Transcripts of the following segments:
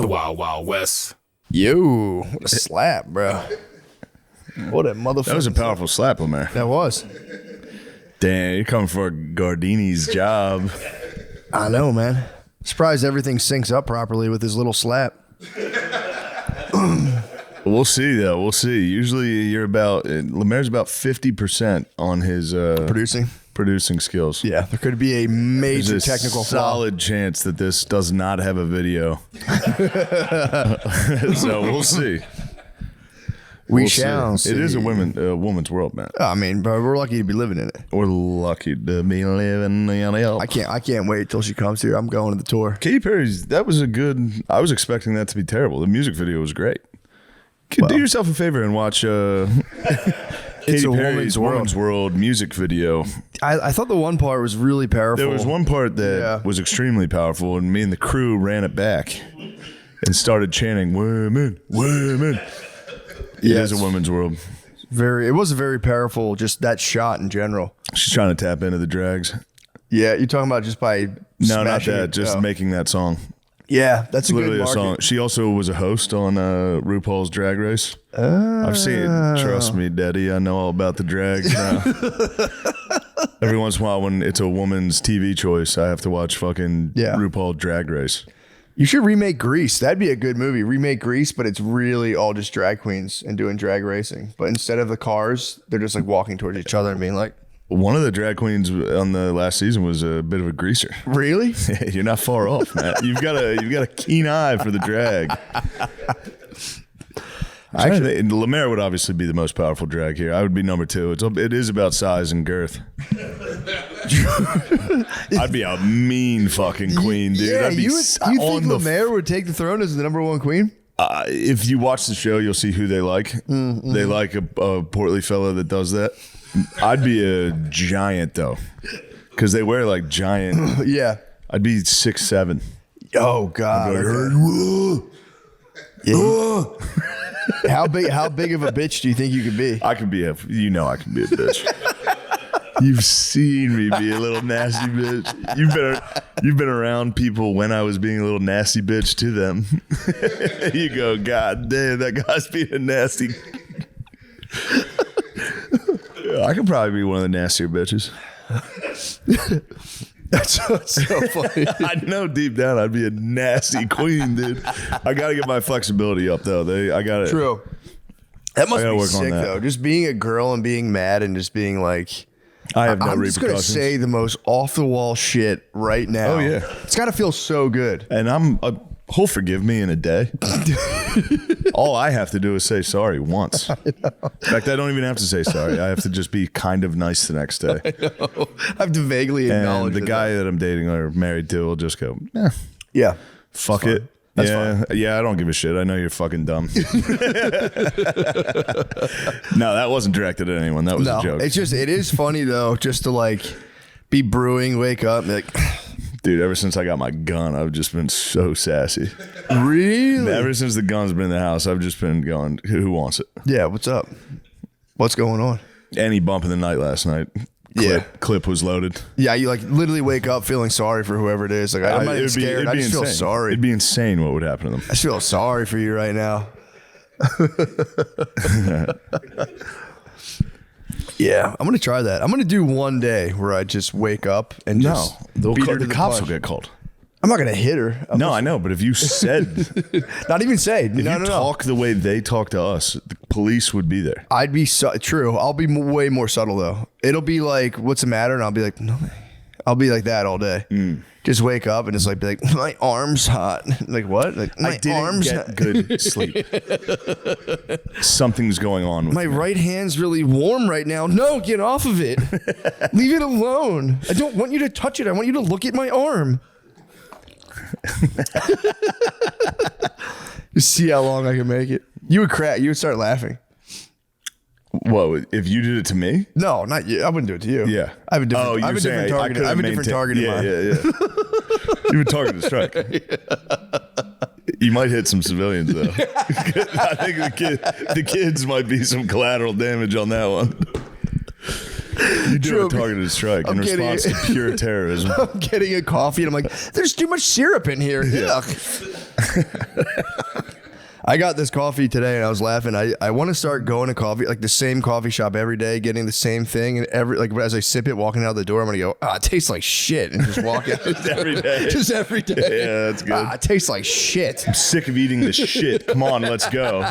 The Wild Wild West. Yo, what a slap, bro. What a motherfucker. That was a powerful slap, Omer. That was. Damn, you're coming for Gardini's job. I know, man. Surprised everything syncs up properly with his little slap. We'll see, though. We'll see. Usually you're Lemaire's about 50% on his producing skills. Yeah, there could be a major There's a technical solid chance that this does not have a video. So we'll see. We shall see. It is a woman's world, man. I mean, bro, we're lucky to be living in it. We're lucky to be living in it. I can't wait till she comes here. I'm going to the tour. Katy Perry's, that was a good, I was expecting that to be terrible. The music video was great. Do yourself a favor and watch Katy Perry's Woman's World music video. I thought the one part was really powerful. There was one part that was extremely powerful, and me and the crew ran it back and started chanting, "Women, women." It is a women's world. It was very powerful, just that shot in general. She's trying to tap into the drags. Yeah, you're talking about just by No, not that. Just making that song. Yeah, that's literally a good market. song. She also was a host on RuPaul's Drag Race. I've seen it. Trust me, Daddy. I know all about the drags now. Every once in a while, when it's a woman's TV choice, I have to watch fucking RuPaul Drag Race. You should remake Grease. That'd be a good movie. Remake Grease, but it's really all just drag queens and doing drag racing. But instead of the cars, they're just like walking towards each other and being like, one of the drag queens on the last season was a bit of a greaser. Really? You're not far off, Matt. You've got a keen eye for the drag. Actually, Lemaire would obviously be the most powerful drag here. I would be number 2. It is about size and girth. I'd be a mean fucking queen, dude. Yeah, I'd be you think Lemaire would take the throne as the number 1 queen? If you watch the show, you'll see who they like. Mm-hmm. They like a portly fella that does that. I'd be a giant though, because they wear like giant. Yeah, I'd be 6'7". Oh God! How big of a bitch do you think you could be? I can be I can be a bitch. You've seen me be a little nasty bitch. You've been around people when I was being a little nasty bitch to them. You go, God damn, that guy's being a nasty. I could probably be one of the nastier bitches. That's so funny. I know deep down I'd be a nasty queen, dude. I got to get my flexibility up though. I got it. True. That must be sick though. Just being a girl and being mad and just being like, I have no repercussions. I'm just going to say the most off the wall shit right now. Oh yeah. It's got to feel so good. And he'll forgive me in a day. All I have to do is say sorry once. In fact, I don't even have to say sorry. I have to just be kind of nice the next day. I know. I have to vaguely acknowledge the guy that I'm dating or married to will just go, yeah, fuck it. That's fine. Yeah, I don't give a shit. I know you're fucking dumb. No, that wasn't directed at anyone. That was a joke. It is funny though, just to like be brewing, wake up, and like, dude, ever since I got my gun, I've just been so sassy. Really? Ever since the gun's been in the house, I've just been going, who wants it? Yeah, what's up? What's going on? Any bump in the night last night. Clip was loaded. Yeah, you like literally wake up feeling sorry for whoever it is. Like I'm not even scared. I just feel sorry. It'd be insane what would happen to them. I just feel sorry for you right now. Yeah, I'm gonna try that. I'm gonna do one day where I just wake up and just beat her to the cops will get called. I'm not gonna hit her. I know, but if you said, not even say, if you talk the way they talk to us, the police would be there. I'd be true. I'll be way more subtle though. It'll be like, "What's the matter?" And I'll be like, "No." I'll be like that all day. Just wake up and just like be like, "My arm's hot." Like what? Like my arm's get good sleep. Something's going on with my right hand's really warm right now. No, get off of it. Leave it alone. I don't want you to touch it. I want you to look at my arm. Just see how long I can make it. You would crack. You would start laughing. Whoa! If you did it to me? No, not you. I wouldn't do it to you. Yeah. I have a different. I have a different target. I have a different target in mind. Yeah. You would target a strike. You might hit some civilians though. I think the kids might be some collateral damage on that one. You do a targeted strike in response to pure terrorism. I'm getting a coffee and I'm like, there's too much syrup in here. Yeah. I got this coffee today and I was laughing. I want to start going to coffee, like the same coffee shop every day, getting the same thing. And as I sip it, walking out the door, I'm going to go, it tastes like shit. And just walk out. Just every day. Just every day. Yeah, that's good. It tastes like shit. I'm sick of eating this shit. Come on, let's go.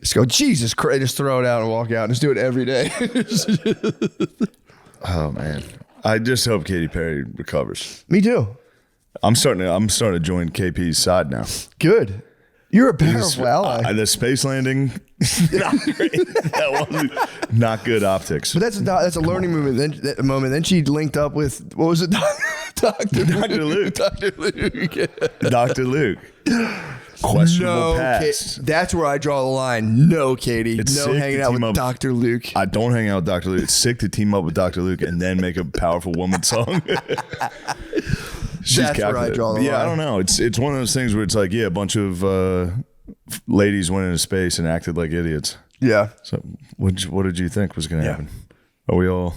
Just go, Jesus Christ. Just throw it out and walk out and just do it every day. Oh, man. I just hope Katy Perry recovers. Me too. I'm starting to join KP's side now. Good. You're a powerful ally. The space landing, not great. That wasn't not good optics. But that's a learning moment. Then she linked up with, what was it? Dr. Luke. Dr. Luke. Yeah. Dr. Luke. Questionable past. That's where I draw the line. No, Katie. It's no hanging out with Dr. Luke. I don't hang out with Dr. Luke. It's sick to team up with Dr. Luke and then make a powerful woman song. That's where I draw the line. Yeah, I don't know. It's one of those things where it's like, a bunch of ladies went into space and acted like idiots. Yeah. So what did you think was going to happen? Are we all?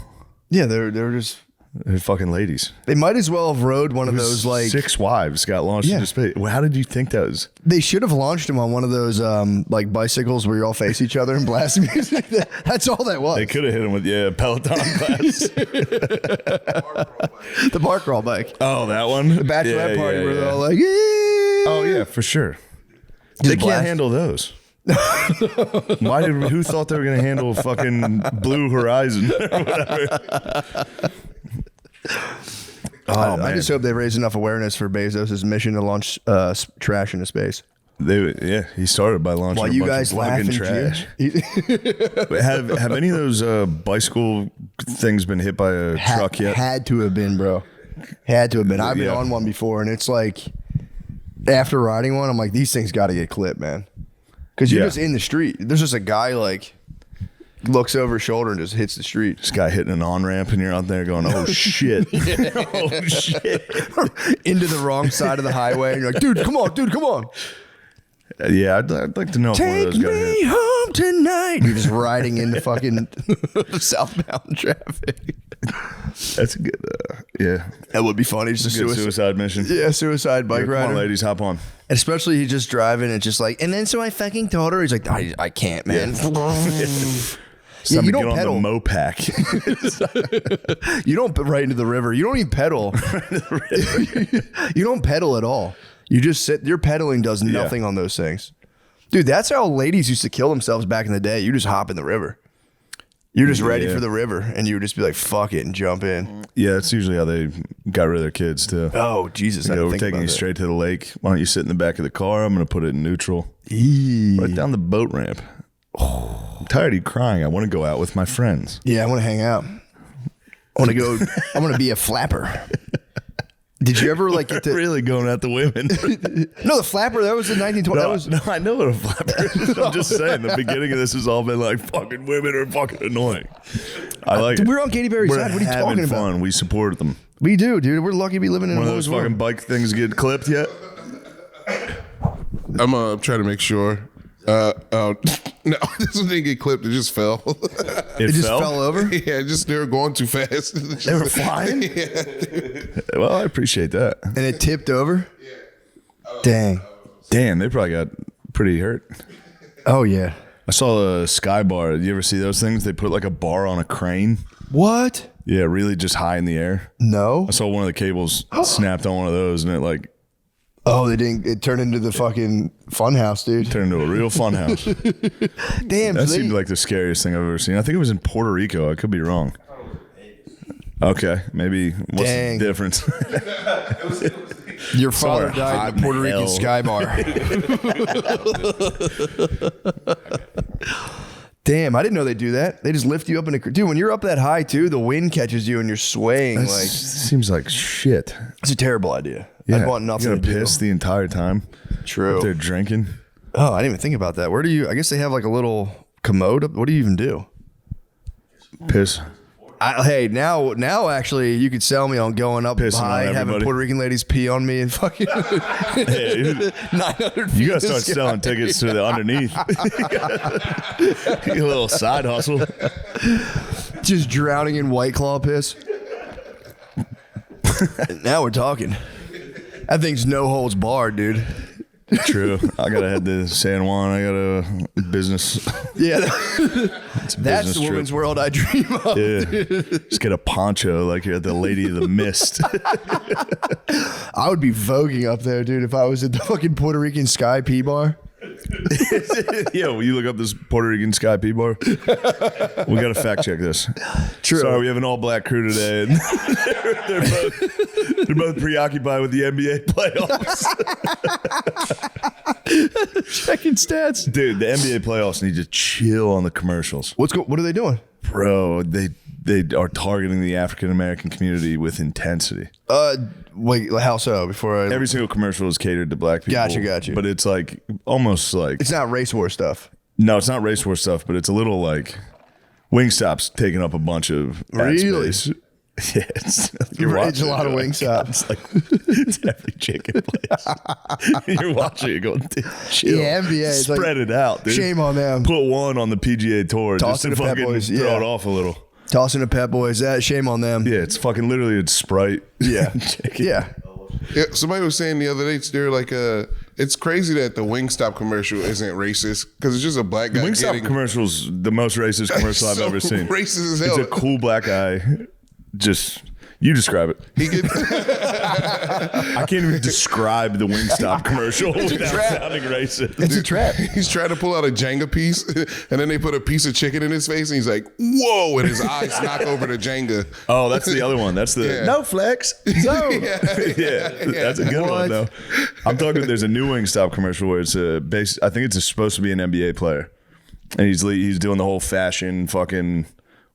Yeah, they're just. They're fucking ladies. They might as well have rode one of those, like 6 wives got launched into space. Well, how did you think that was? They should have launched them on one of those like bicycles where you all face each other and blast music. That's all that was. They could have hit him with Peloton class. The bar crawl bike. Oh, that one. The bachelorette party where they're all like, yeah. Oh yeah, for sure. They can't handle those. Who thought they were gonna handle fucking Blue Horizon or whatever? I just hope they raise enough awareness for Bezos' mission to launch trash into space. He started by launching While a you bunch guys of laugh fucking and trash. cheer. Have any of those bicycle things been hit by a truck yet? Had to have been, bro. Had to have been. I've been on one before, and it's like after riding one, I'm like, these things got to get clipped, man. Because you're just in the street. There's just a guy like looks over his shoulder and just hits the street. This guy hitting an on-ramp and you're out there going, oh shit. Oh shit. Into the wrong side of the highway. And you're like, dude, come on. Yeah, I'd like to know if one of those guys Take me home tonight. You're just riding into fucking southbound traffic. That's a good, yeah. That would be funny. Just a suicide mission. Yeah, suicide bike rider. Come on, ladies, hop on. And especially he's just driving and just like, and then so I fucking told her, he's like, I can't, man. Yeah, you don't pedal. On the Mopac. You don't right into the river. You don't even pedal. You don't pedal at all. You just sit. Your pedaling does nothing on those things, dude. That's how ladies used to kill themselves back in the day. You just hop in the river. You're just ready for the river, and you would just be like, "Fuck it," and jump in. Yeah, that's usually how they got rid of their kids too. Oh Jesus! We're taking you straight to the lake. Why don't you sit in the back of the car? I'm going to put it in neutral. Right down the boat ramp. I'm tired of you crying. I want to go out with my friends. Yeah, I want to hang out. I want to go. I want to be a flapper. Did you ever like get to really going at the women? No, the flapper, that was in 1920. No, I know what a flapper is. I'm just saying the beginning of this has all been like fucking women are fucking annoying. I like it. We're on Katy Perry's side. What are you talking about? Fun. We support them. We do, dude. We're lucky to be living in one of those fucking bike things get clipped yet? I'm trying to make sure. No, this one didn't get clipped. It just fell. It just fell over? Yeah, they were going too fast. They were flying? Yeah. Well, I appreciate that. And it tipped over? Yeah. Dang. They probably got pretty hurt. Oh, yeah. I saw a sky bar. You ever see those things? They put like a bar on a crane. What? Yeah, really just high in the air. No. I saw one of the cables snapped on one of those and it like... Oh, they didn't. It turned into the fucking fun house, dude. Turned into a real fun house. Damn. That seemed like the scariest thing I've ever seen. I think it was in Puerto Rico. I could be wrong. Okay, maybe. What's the difference? Your father died in a Puerto Rican sky bar. Damn, I didn't know they do that. They just lift you up in a... Dude, when you're up that high, too, the wind catches you and you're swaying. That seems like shit. It's a terrible idea. Yeah. I'd want nothing You're to gonna do. piss the entire time. True. Up there drinking. Oh, I didn't even think about that. Where do you... I guess they have like a little commode. What do you even do? Piss. Hey, now actually, you could sell me on going up Pissing high, on having everybody. Puerto Rican ladies pee on me and fucking 900 feet. You gotta start selling tickets to the underneath. A little side hustle. Just drowning in White Claw piss. Now we're talking. That thing's no holds barred, dude. True. I gotta head to San Juan. I got a business. Yeah, It's a that's business the woman's trip. world I dream of. Yeah. Just get a poncho like you're the Lady of the Mist. I would be voguing up there, dude, if I was at the fucking Puerto Rican Sky P bar. Yeah, will you look up this Puerto Rican Sky P bar? We got to fact check this. True. Sorry, we have an all black crew today. And they're both preoccupied with the NBA playoffs. Checking stats. Dude, the NBA playoffs need to chill on the commercials. What are they doing? Bro, they are targeting the African American community with intensity. Wait, how so? Before I... Every single commercial is catered to black people. Gotcha. But it's like almost like It's not race war stuff. no, it's not race war stuff, but it's a little like Wingstop's taking up a bunch of ad Really? space. Yeah, it's It's a lot of Wingstop. It's like it's every chicken place. You're watching it going, dude, chill. Yeah, NBA is like- spread it out, dude. Shame on them. Put one on the PGA Tour Toss just it to to Pep fucking Boys, throw yeah. it off a little. Tossing the Pep Boys. Shame on them. Yeah, it's fucking literally it's Sprite. Yeah. Chicken. Yeah. Yeah, somebody was saying the other day, they're like, it's crazy that the Wingstop commercial isn't racist because it's just a black guy Wingstop getting commercial's the most racist commercial I've so ever seen. racist as hell. It's a cool black guy. Just you describe it. He get, I can't even describe the Wingstop commercial without trap. sounding racist. It's a trap. He's trying to pull out a Jenga piece, and then they put a piece of chicken in his face, and he's like, "Whoa!" and his eyes knock over the Jenga. Oh, that's the other one. That's the Yeah. no flex. So yeah, that's a good What? one though. I'm talking. There's a new Wingstop commercial where it's I think it's supposed to be an NBA player, and he's doing the whole fashion fucking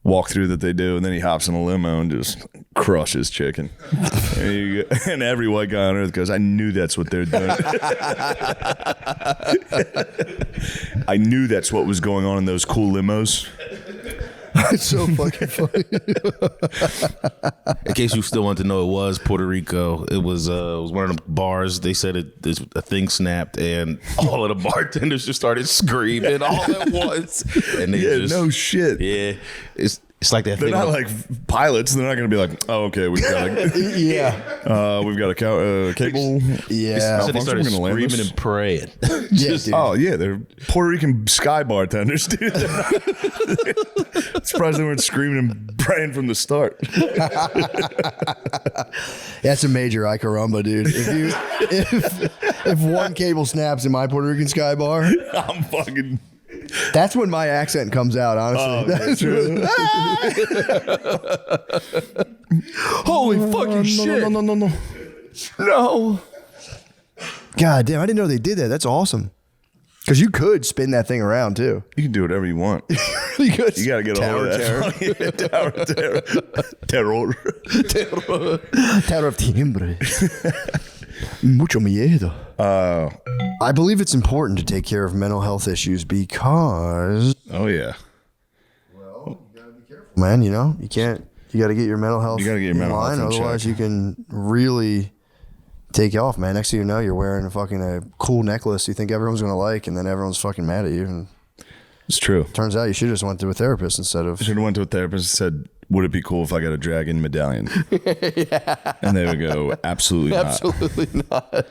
walkthrough that they do, and then he hops in a limo and just crushes chicken. And every white guy on earth goes, "I knew that's what they're doing." I knew that's what was going on in those cool limos. It's so fucking funny. In case you still want to know, it was Puerto Rico. It was one of the bars. They said a thing snapped, and all of the bartenders just started screaming all at once. And they Yeah, just, no shit. Yeah, it's like that They're thing. not like pilots. They're not going to be like, "Oh, okay, we've got Yeah. we've got a cable." Yeah. so they started We're gonna land screaming this. and praying. Yeah, dude. Oh yeah, they're Puerto Rican sky bartenders, dude. Surprised they weren't screaming and praying from the start. That's a major Caramba, dude. If one cable snaps in my Puerto Rican Sky bar, I'm fucking. that's when my accent comes out, honestly. That's Holy fucking shit! No. No. God damn, I didn't know they did that. That's awesome. Because you could spin that thing around too. You can do whatever you want. You could. You got to get all of that. Terror. Terror of timbre. Mucho miedo. I believe it's important to take care of mental health issues because, Oh yeah. man, you know, you got to get your mental health You gotta get your in mental line, health in otherwise check. you can really take you off, man. Next thing you know, you're wearing a cool necklace you think everyone's going to like, and then everyone's fucking mad at you. And It's true. turns out you should just went to a therapist instead of. Should have went to a therapist and said, "Would it be cool if I got a dragon medallion?" And they would go, "Absolutely not." Absolutely not.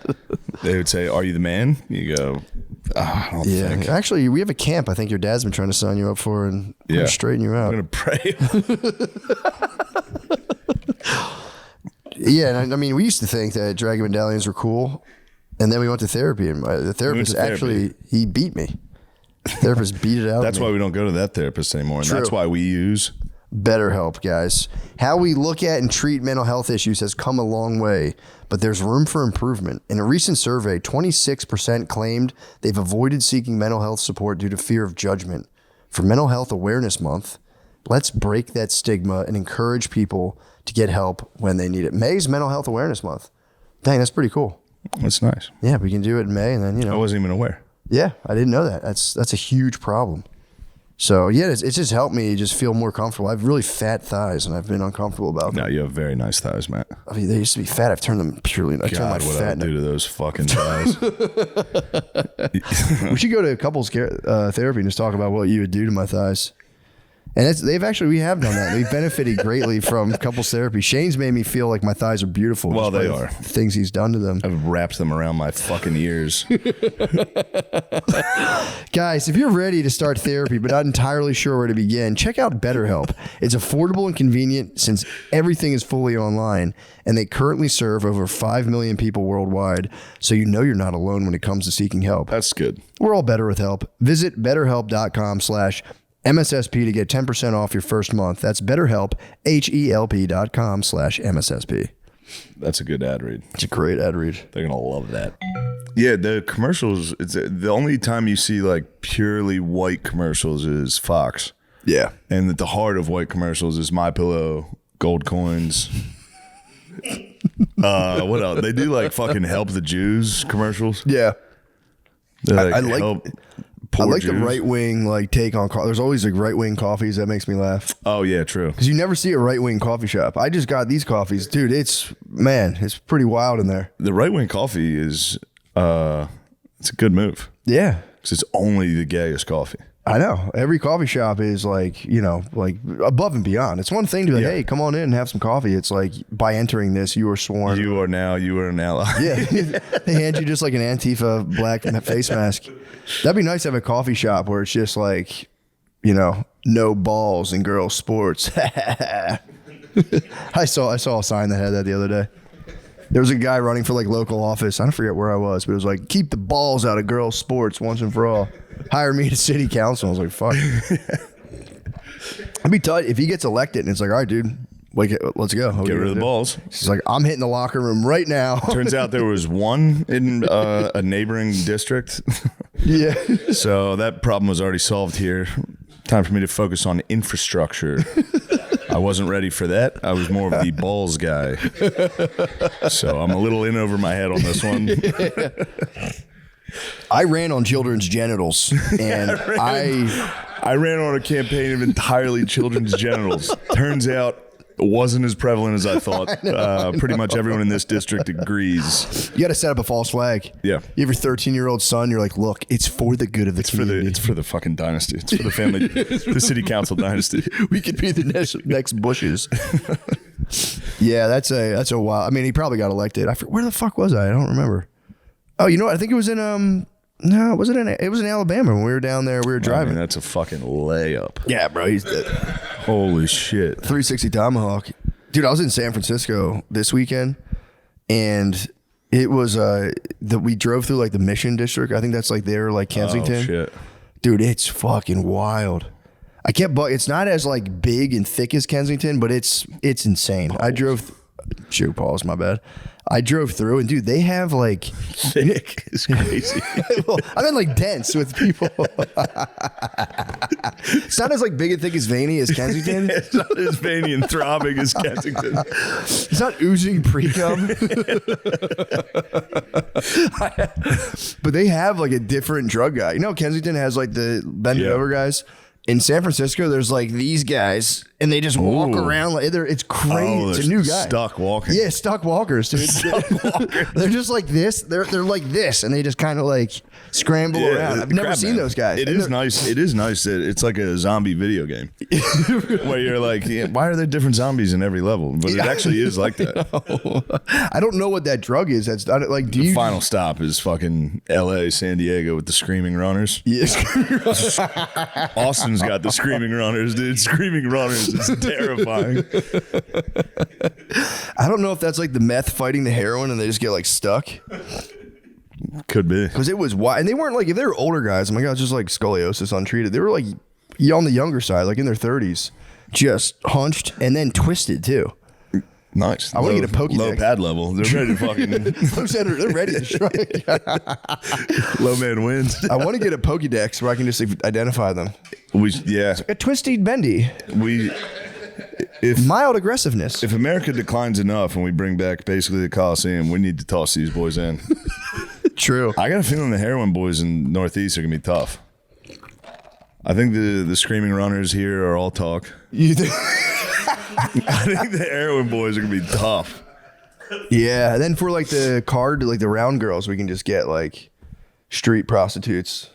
They would say, "Are you the man?" You go, "I don't Yeah, think." actually, we have a camp. I think your dad's been trying to sign you up for, and we're gonna straighten you out. I'm gonna pray. Yeah, and I mean, we used to think that dragon medallions were cool, and then we went to therapy, and the therapist to therapy. actually he beat me. The therapist beat it out. That's of me. why we don't go to that therapist anymore, and True. that's why we use. BetterHelp, guys. How we look at and treat mental health issues has come a long way, but there's room for improvement. In a recent survey, 26% claimed they've avoided seeking mental health support due to fear of judgment. For Mental Health Awareness Month, let's break that stigma and encourage people to get help when they need it. May's Mental Health Awareness Month. Dang, that's pretty cool. That's nice. Yeah, we can do it in May, and then, you I know. wasn't even aware. Yeah, I didn't know that. That's a huge problem. So, yeah, it's just helped me just feel more comfortable. I have really fat thighs, and I've been uncomfortable about them. No, you have very nice thighs, Matt. I mean, they used to be fat. I've turned them purely. I turned my God, what I fat. would do to those fucking thighs. We should go to couples care, therapy and just talk about what you would do to my thighs. And we have done that. We've benefited greatly from couples therapy. Shane's made me feel like my thighs are beautiful. Well, they by are. things he's done to them. I've wrapped them around my fucking ears. Guys, if you're ready to start therapy but not entirely sure where to begin, check out BetterHelp. It's affordable and convenient since everything is fully online, and they currently serve over 5 million people worldwide, so you know you're not alone when it comes to seeking help. That's good. We're all better with help. Visit BetterHelp.com/MSSP to get 10% off your first month. That's BetterHelp, HELP.com/MSSP. That's a good ad read. It's a great ad read. They're gonna love that. Yeah, the commercials. It's the only time you see like purely white commercials is Fox, Yeah. and at the heart of white commercials is My Pillow, gold coins. What else? They do like fucking help the Jews commercials. Yeah. They're I like- help I poor like Jews. the right wing take on. There's always like right wing coffees that makes me laugh Oh yeah, true. because you never see a right wing coffee shop. I just got these coffees, dude. It's pretty wild in there. The right wing coffee is it's a good move Yeah, because it's only the gayest coffee. I know. Every coffee shop is like above and beyond. It's one thing to be like, Yeah. hey, come on in and have some coffee. It's like by entering this, you are sworn. You are an ally. Yeah, they hand you just like an Antifa black face mask. That'd be nice to have a coffee shop where it's just like, no balls in girls' sports. I saw a sign that had that the other day. There was a guy running for like local office. I don't forget where I was, but it was like, keep the balls out of girls' sports once and for all. Hire me to city council. I was like, fuck. I'd be tight if he gets elected and it's like, all right, dude, like, let's go. Get rid of the balls. He's like, I'm hitting the locker room right now. Turns out there was one in a neighboring district. Yeah. So that problem was already solved here. Time for me to focus on infrastructure. I wasn't ready for that. I was more of the balls guy. So I'm a little in over my head on this one. I ran on children's genitals, and I ran on a campaign of entirely children's genitals. Turns out it wasn't as prevalent as I thought. Pretty much everyone in this district agrees. you got to set up a false flag. Yeah. You have your 13-year-old son. You're like, look, it's for the good of the community. It's for the fucking dynasty. It's for the family, the city council dynasty. We could be the next Bushes. Yeah, that's a wild. I mean, he probably got elected. Where the fuck was I? I don't remember. Oh, you know what? I think it was in no, it was in Alabama when we were down there. We were I driving. mean, that's a fucking layup. Yeah, bro, he's dead. Holy shit. 360 Tomahawk. Dude, I was in San Francisco this weekend, and it was we drove through like the Mission District. I think that's like there, like Kensington. Oh shit. Dude, it's fucking wild. It's not as like big and thick as Kensington, but it's insane. I drove. Pause. My bad. I drove through, and dude, they have like Thick is crazy. well, I mean like dense with people. It's not as like big and thick as veiny as Kensington. It's not as veiny and throbbing as Kensington. It's not oozing pre-cum. But they have like a different drug guy. You know, Kensington has like the bend it over guys. In San Francisco, there's like these guys, and they just walk around like it's crazy. It's a new guy. Stuck walking. Yeah, stuck walkers, dude. They're just like this. They're like this, and they just kind of like scramble around. I've never seen those guys. It is nice. It is nice that it's like a zombie video game where you're like, why are there different zombies in every level? But it actually is like that. I don't know what that drug is. That's not like. The final stop is fucking L.A., San Diego with the screaming runners. Yes. Austin's got the screaming runners, dude. Screaming runners is terrifying. I don't know if that's like the meth fighting the heroin, and they just get like stuck. Could be. Because it was wild. And they weren't like, if they were older guys, oh my God, it's just like scoliosis untreated. They were like on the younger side, like in their 30s, just hunched and then twisted too. Nice. I want to get a Pokédex. Low pad level. They're ready to fucking. They're ready to strike. Low man wins. I want to get a Pokédex where I can just identify them. A twisty bendy. Mild aggressiveness. If America declines enough and we bring back basically the Coliseum, we need to toss these boys in. True. I got a feeling the heroin boys in Northeast are gonna be tough. I think the screaming runners here are all talk. You think? I think the heroin boys are gonna be tough. Yeah. And then for like the card, like the round girls, we can just get like street prostitutes.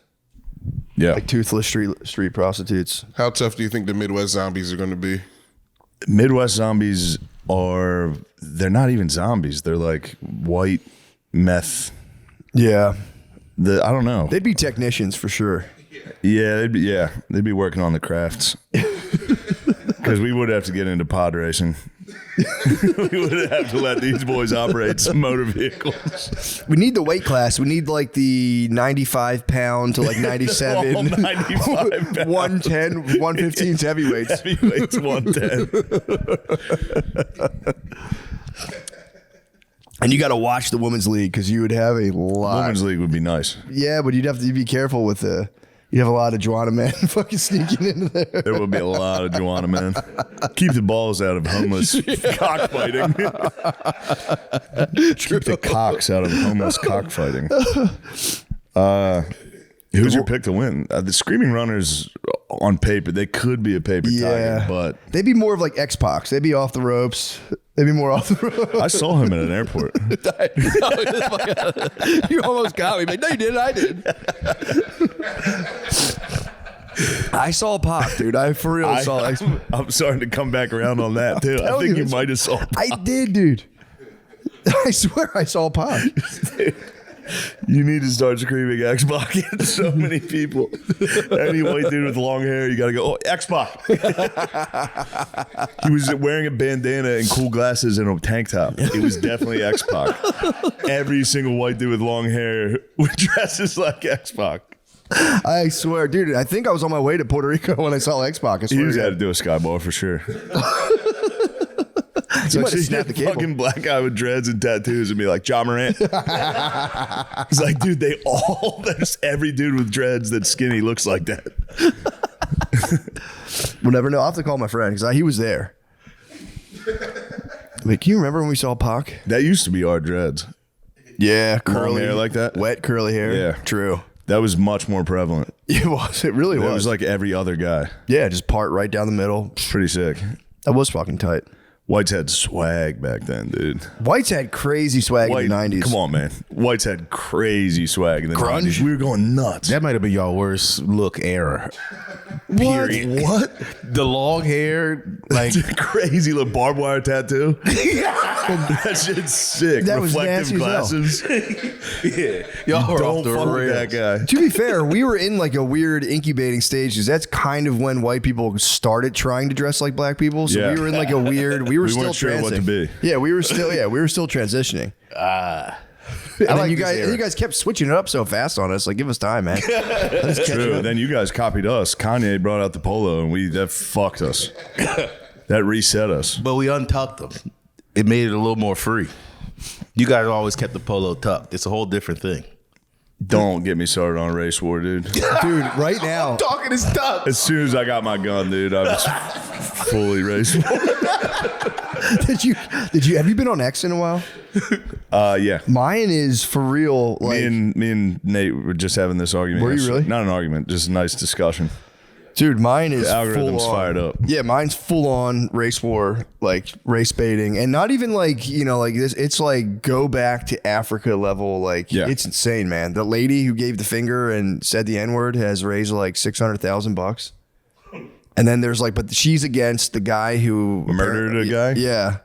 Yeah. Like toothless street prostitutes. How tough do you think the Midwest zombies are going to be? Midwest zombies they're not even zombies. They're like white meth. Yeah. I don't know. They'd be technicians for sure. Yeah, they'd be working on the crafts. Because we would have to get into pod racing. We would have to let these boys operate some motor vehicles. We need the weight class. We need like the 95 pound to like 97. All 95 pounds. 110, 115's heavyweights. Heavyweights 110. And you got to watch the women's league because you would have a lot. Women's league would be nice. Yeah, but you'd have to be careful with you'd have a lot of Joanna men fucking sneaking into there. There would be a lot of Joanna men. Keep the balls out of homeless cockfighting. Keep the cocks out of homeless cockfighting. Who's your pick to win? The Screaming Runners, on paper, they could be a paper tiger, but they'd be more of like X-Pac. They'd be off the ropes. They'd be more off the ropes. I saw him at an airport. You almost got me. Like, no, you didn't. I did. I saw Pac, dude. I for real saw. I'm starting to come back around on that too. I think you might have saw Pac. I did, dude. I swear I saw Pac. You need to start screaming X-Pac at so many people. Any white dude with long hair, you got to go, oh, X-Pac. He was wearing a bandana and cool glasses and a tank top. It was definitely X-Pac. Every single white dude with long hair dresses like X-Pac. I swear, dude. I think I was on my way to Puerto Rico when I saw X-Pac. I swear He was to had to God. do a skyball for sure. It's You like might have see snapped a the cable. fucking black guy with dreads and tattoos and be like, Ja Morant. It's like, dude, there's every dude with dreads that's skinny looks like that. We'll never know. I'll have to call my friend because he was there. Like, can you remember when we saw Pac? That used to be our dreads. Yeah, Long hair like that? wet curly hair. Yeah. True. That was much more prevalent. It was. It really It was. was like every other guy. Yeah, just part right down the middle. Pretty sick. That was fucking tight. Whites had swag back then, dude. Whites had crazy swag in the 90s. Come on, man. Whites had crazy swag in the Grunge? 90s. We were going nuts. That might have been y'all worst look era. Period. What? The long hair, like Crazy little barbed wire tattoo. That shit's sick. That was nasty Reflective as hell. glasses. yeah, y'all were Don't off the fuck with that rails. guy. To be fair, we were in like a weird incubating stage because that's kind of when white people started trying to dress like black people. So Yeah. we were in like a weird. We were We still weren't sure what to transing. be. Yeah, we were still. Yeah, we were still transitioning. And then like you this guys, era. you guys kept switching it up so fast on us. Like, give us time, man. Let's catch True. up. Then you guys copied us. Kanye brought out the polo, and that fucked us. That reset us. But we untucked them. It made it a little more free. You guys always kept the polo tucked. It's a whole different thing. Don't get me started on race war, dude. Dude, right now. Talking is tough. As soon as I got my gun, dude, I was fully race war. Did you have you been on X in a while? Yeah. Mine is for real. Like, Me and Nate were just having this argument. Were you yesterday. really? Not an argument, just a nice discussion. dude, mine is The algorithm's full on. fired up. Yeah, mine's full on race war, like race baiting, and not even like like this. It's like go back to Africa level. Like it's insane, man. The lady who gave the finger and said the N-word has raised like $600,000. And then there's like, but she's against the guy who Murdered a guy? Yeah.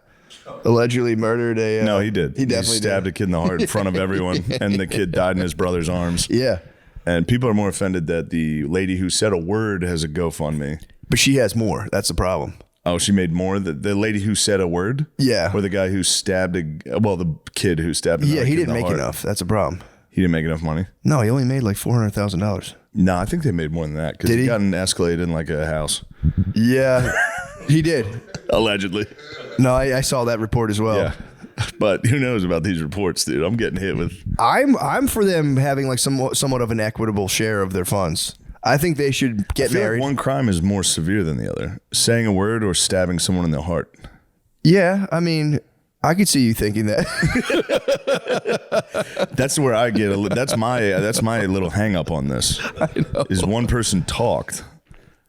Allegedly murdered a. No, he did. He definitely stabbed did. a kid in the heart in front of everyone, and the kid died in his brother's arms. Yeah. And people are more offended that the lady who said a word has a GoFundMe. But she has more. That's the problem. Oh, she made more? The lady who said a word? Yeah. Or the guy who stabbed the kid who stabbed Yeah, another he kid in didn't the make heart. enough. That's a problem. He didn't make enough money? No, he only made like $400,000. No, I think they made more than that because Did he he? got an Escalade in like a house. Yeah, he did. Allegedly. No, I saw that report as well. Yeah. But who knows about these reports, dude? I'm getting hit with. I'm for them having like somewhat of an equitable share of their funds. I think they should get I feel like married. one crime is more severe than the other: saying a word or stabbing someone in the heart. Yeah, I mean, I could see you thinking that. That's where I get. That's my little hang up on this. Is one person talked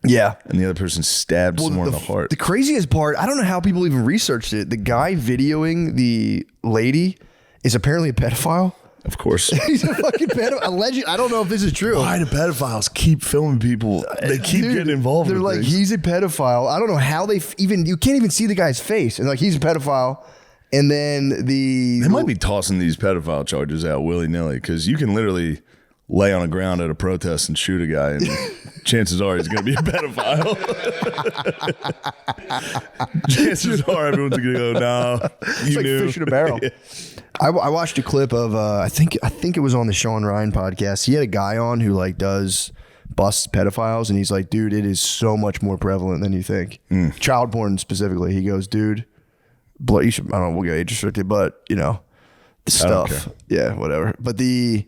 Yeah. and the other person stabbed someone in the heart. The craziest part, I don't know how people even researched it. The guy videoing the lady is apparently a pedophile. Of course. He's a fucking pedophile. Alleged. I don't know if this is true. Why do pedophiles keep filming people? They keep getting involved. They're with like, things. he's a pedophile. I don't know how they you can't even see the guy's face. And like, he's a pedophile. And then They might be tossing these pedophile charges out willy-nilly because you can literally lay on the ground at a protest and shoot a guy and chances are he's going to be a pedophile. Chances are everyone's going to go, no, it's like fish in a barrel. Yeah. I watched a clip of I think it was on the Sean Ryan podcast. He had a guy on who like does busts pedophiles, and he's like, dude, it is so much more prevalent than you think. Child porn specifically. He goes, dude, you should, I don't know, we'll get age restricted, but you know, the stuff. Yeah, whatever. But he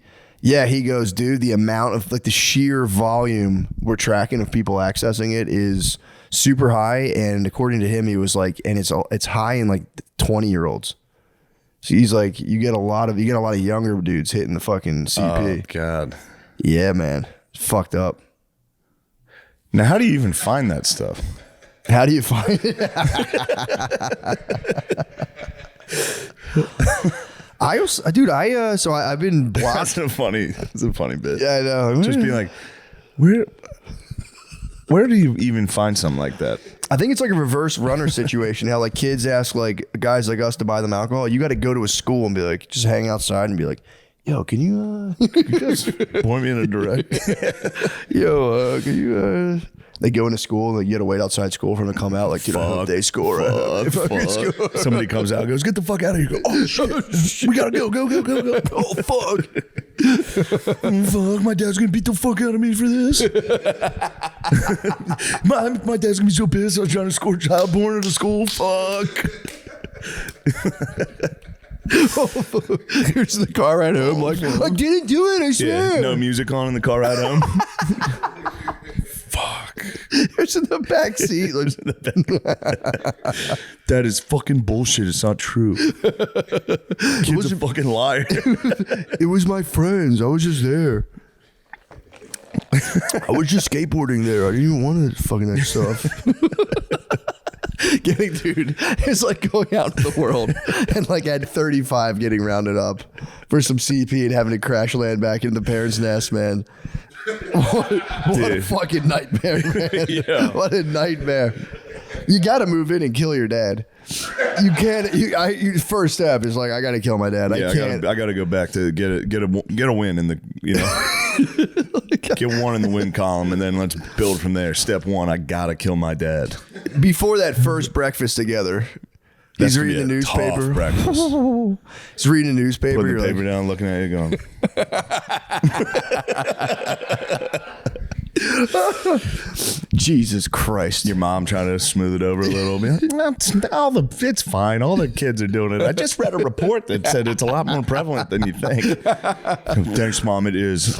goes, dude, the amount of like the sheer volume we're tracking of people accessing it is super high. And according to him, he was like, and it's high in like 20-year-olds. So he's like, you get a lot of younger dudes hitting the fucking CP. Oh, God. Yeah, man. It's fucked up. Now, how do you even find that stuff? How do you find it? I've been blocked. That's a funny bit. Yeah, I know. Just being like, where do you even find something like that? I think it's like a reverse runner situation. How like kids ask like guys like us to buy them alcohol. You got to go to a school and be like, just hang outside and be like, yo, can you Just point me in a direction. yo, can you they go into school and like, you got to wait outside school for them to come out like, you know, day school, right? Fuck. Somebody comes out and goes, get the fuck out of here. You go, oh shit, we gotta go. Oh fuck. Fuck, my dad's gonna beat the fuck out of me for this. my dad's gonna be so pissed I was trying to score child porn at a school. Fuck. Here's the car ride home. Like, I didn't do it, I swear. Yeah, no music on in the car ride home. Fuck. It's in the back seat. Like, That is fucking bullshit. It's not true. Kid's a fucking liar. it was my friends. I was just there. I was just skateboarding there. I didn't even want to fucking that stuff. Dude, it's like going out in the world and like at 35 getting rounded up for some CP and having to crash land back in the parents' nest, man. What a fucking nightmare, man. Yeah. What a nightmare. You got to move in and kill your dad. You can't. First step is like, I got to kill my dad. Yeah, I can't. I got to go back to get a win in the, get one in the win column, and then let's build from there. Step one, I got to kill my dad. Before that first breakfast together, That's he's gonna reading the be a tough newspaper. breakfast. He's reading the newspaper. Putting the You're paper like, down, looking at you, going, Jesus Christ. your mom trying to smooth it over a little bit. It's fine. All the kids are doing it. I just read a report that said it's a lot more prevalent than you think. Thanks, Mom. It is.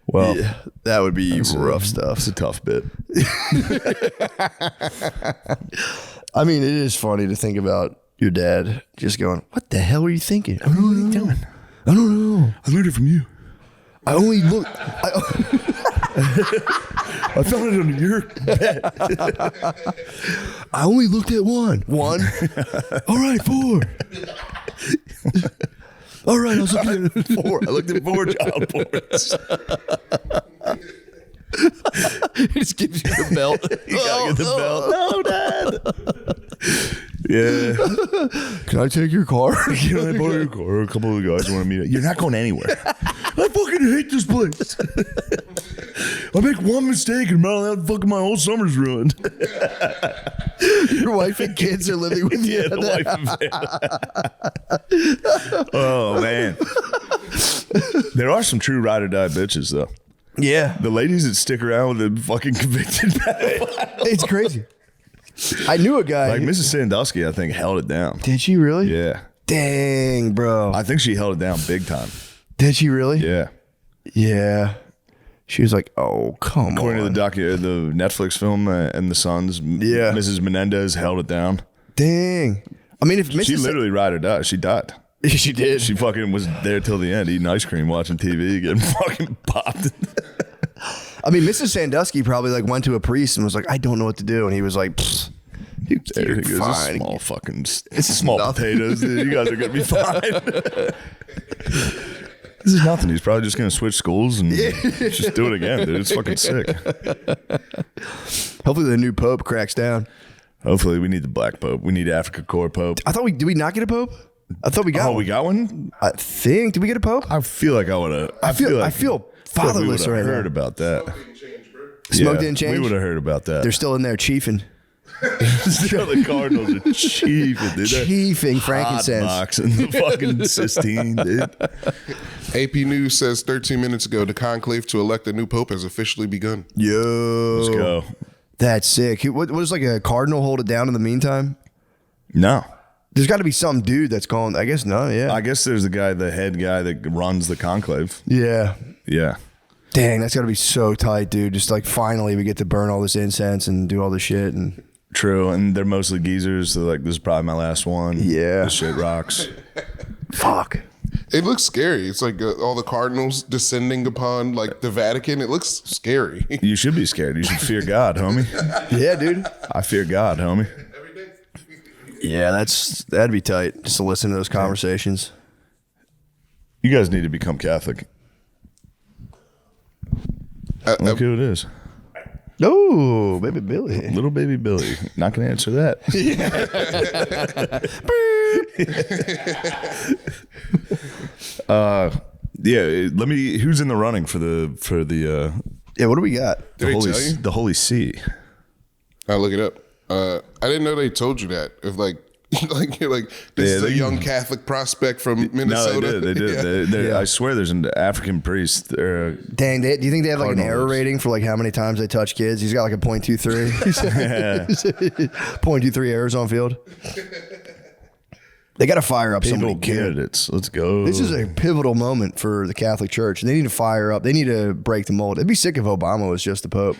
Well, Yeah, that would be rough stuff. It's a tough bit. I mean, it is funny to think about your dad just going, what the hell are you thinking? I don't know what you're doing. I don't know. I learned it from you. I only look. I found it on your bed. I only looked at one. One? All right, 4. All right, I was looking at 4. I looked at 4 child porns. He just gives you the belt. You gotta get the belt. No, Dad. Yeah. Can I take your car? Can I borrow your car? A couple of the guys want to meet up. You're not going anywhere. I fucking hate this place. I make one mistake and fucking my whole summer's ruined. Your wife and kids are living with you. Yeah, the wife and family. Oh, man. There are some true ride or die bitches, though. Yeah. The ladies that stick around with the fucking convicted pedophile. It's crazy. I knew a guy. Like Mrs. Sandusky, I think, held it down. Did she really? Yeah. Dang, bro. I think she held it down big time. Did she really? Yeah. Yeah. She was like, "Oh, come According on." to the Netflix film and the Sons, Yeah. Mrs. Menendez held it down. Dang. I mean, if Mrs. She literally ride or die. She died. she did. She fucking was there till the end, eating ice cream, watching TV, getting fucking popped. I mean, Mrs. Sandusky probably like went to a priest and was like, "I don't know what to do," and he was like, You're It's fine. small fucking. It's small potatoes, dude. You guys are gonna be fine. This is nothing. He's probably just gonna switch schools and just do it again, dude. It's fucking sick. Hopefully the new pope cracks down. Hopefully, we need the black pope. We need Africa Core pope. I thought did we not get a pope? I thought we got Oh, one. we got one. I think. Did we get a pope? I feel like I would have. I feel fatherless we right heard now. about that. Smoke didn't change? We would have heard about that. They're still in there chiefing. The Cardinals are chiefing, dude. They're Chiefing frankincense. hotboxing the fucking Sistine, dude. AP News says 13 minutes ago, the conclave to elect a new pope has officially begun. Yo. Let's go. That's sick. What was like a cardinal hold it down in the meantime? No. There's got to be some dude that's calling. I guess no. Yeah. I guess there's the head guy that runs the conclave. Yeah. Yeah. Dang, that's got to be so tight, dude. Just like finally we get to burn all this incense and do all this shit. And True. And they're mostly geezers. So like, this is probably my last one. Yeah. This shit rocks. fuck. It looks scary. It's like all the cardinals descending upon like the Vatican. It looks scary. You should be scared. You should fear God, homie. Yeah, dude. I fear God, homie. Yeah, that'd be tight just to listen to those conversations. You guys need to become Catholic. Look who it is. Oh, baby Billy. Little baby Billy. Not going to answer that. Yeah, let me. Who's in the running for the Yeah, what do we got? Did they tell you? the Holy See? I'll look it up. I didn't know they told you that. If like you're like this is a young Catholic prospect from Minnesota. No, they did. Yeah. I swear, there's an African priest. Dang, do you think they have like an Cardinals. error rating for like how many times they touch kids? He's got like a 0.23. 0.23 errors on field. They got to fire up somebody Able good. candidates. Let's go. This is a pivotal moment for the Catholic Church. They need to fire up. They need to break the mold. It'd be sick if Obama was just the Pope.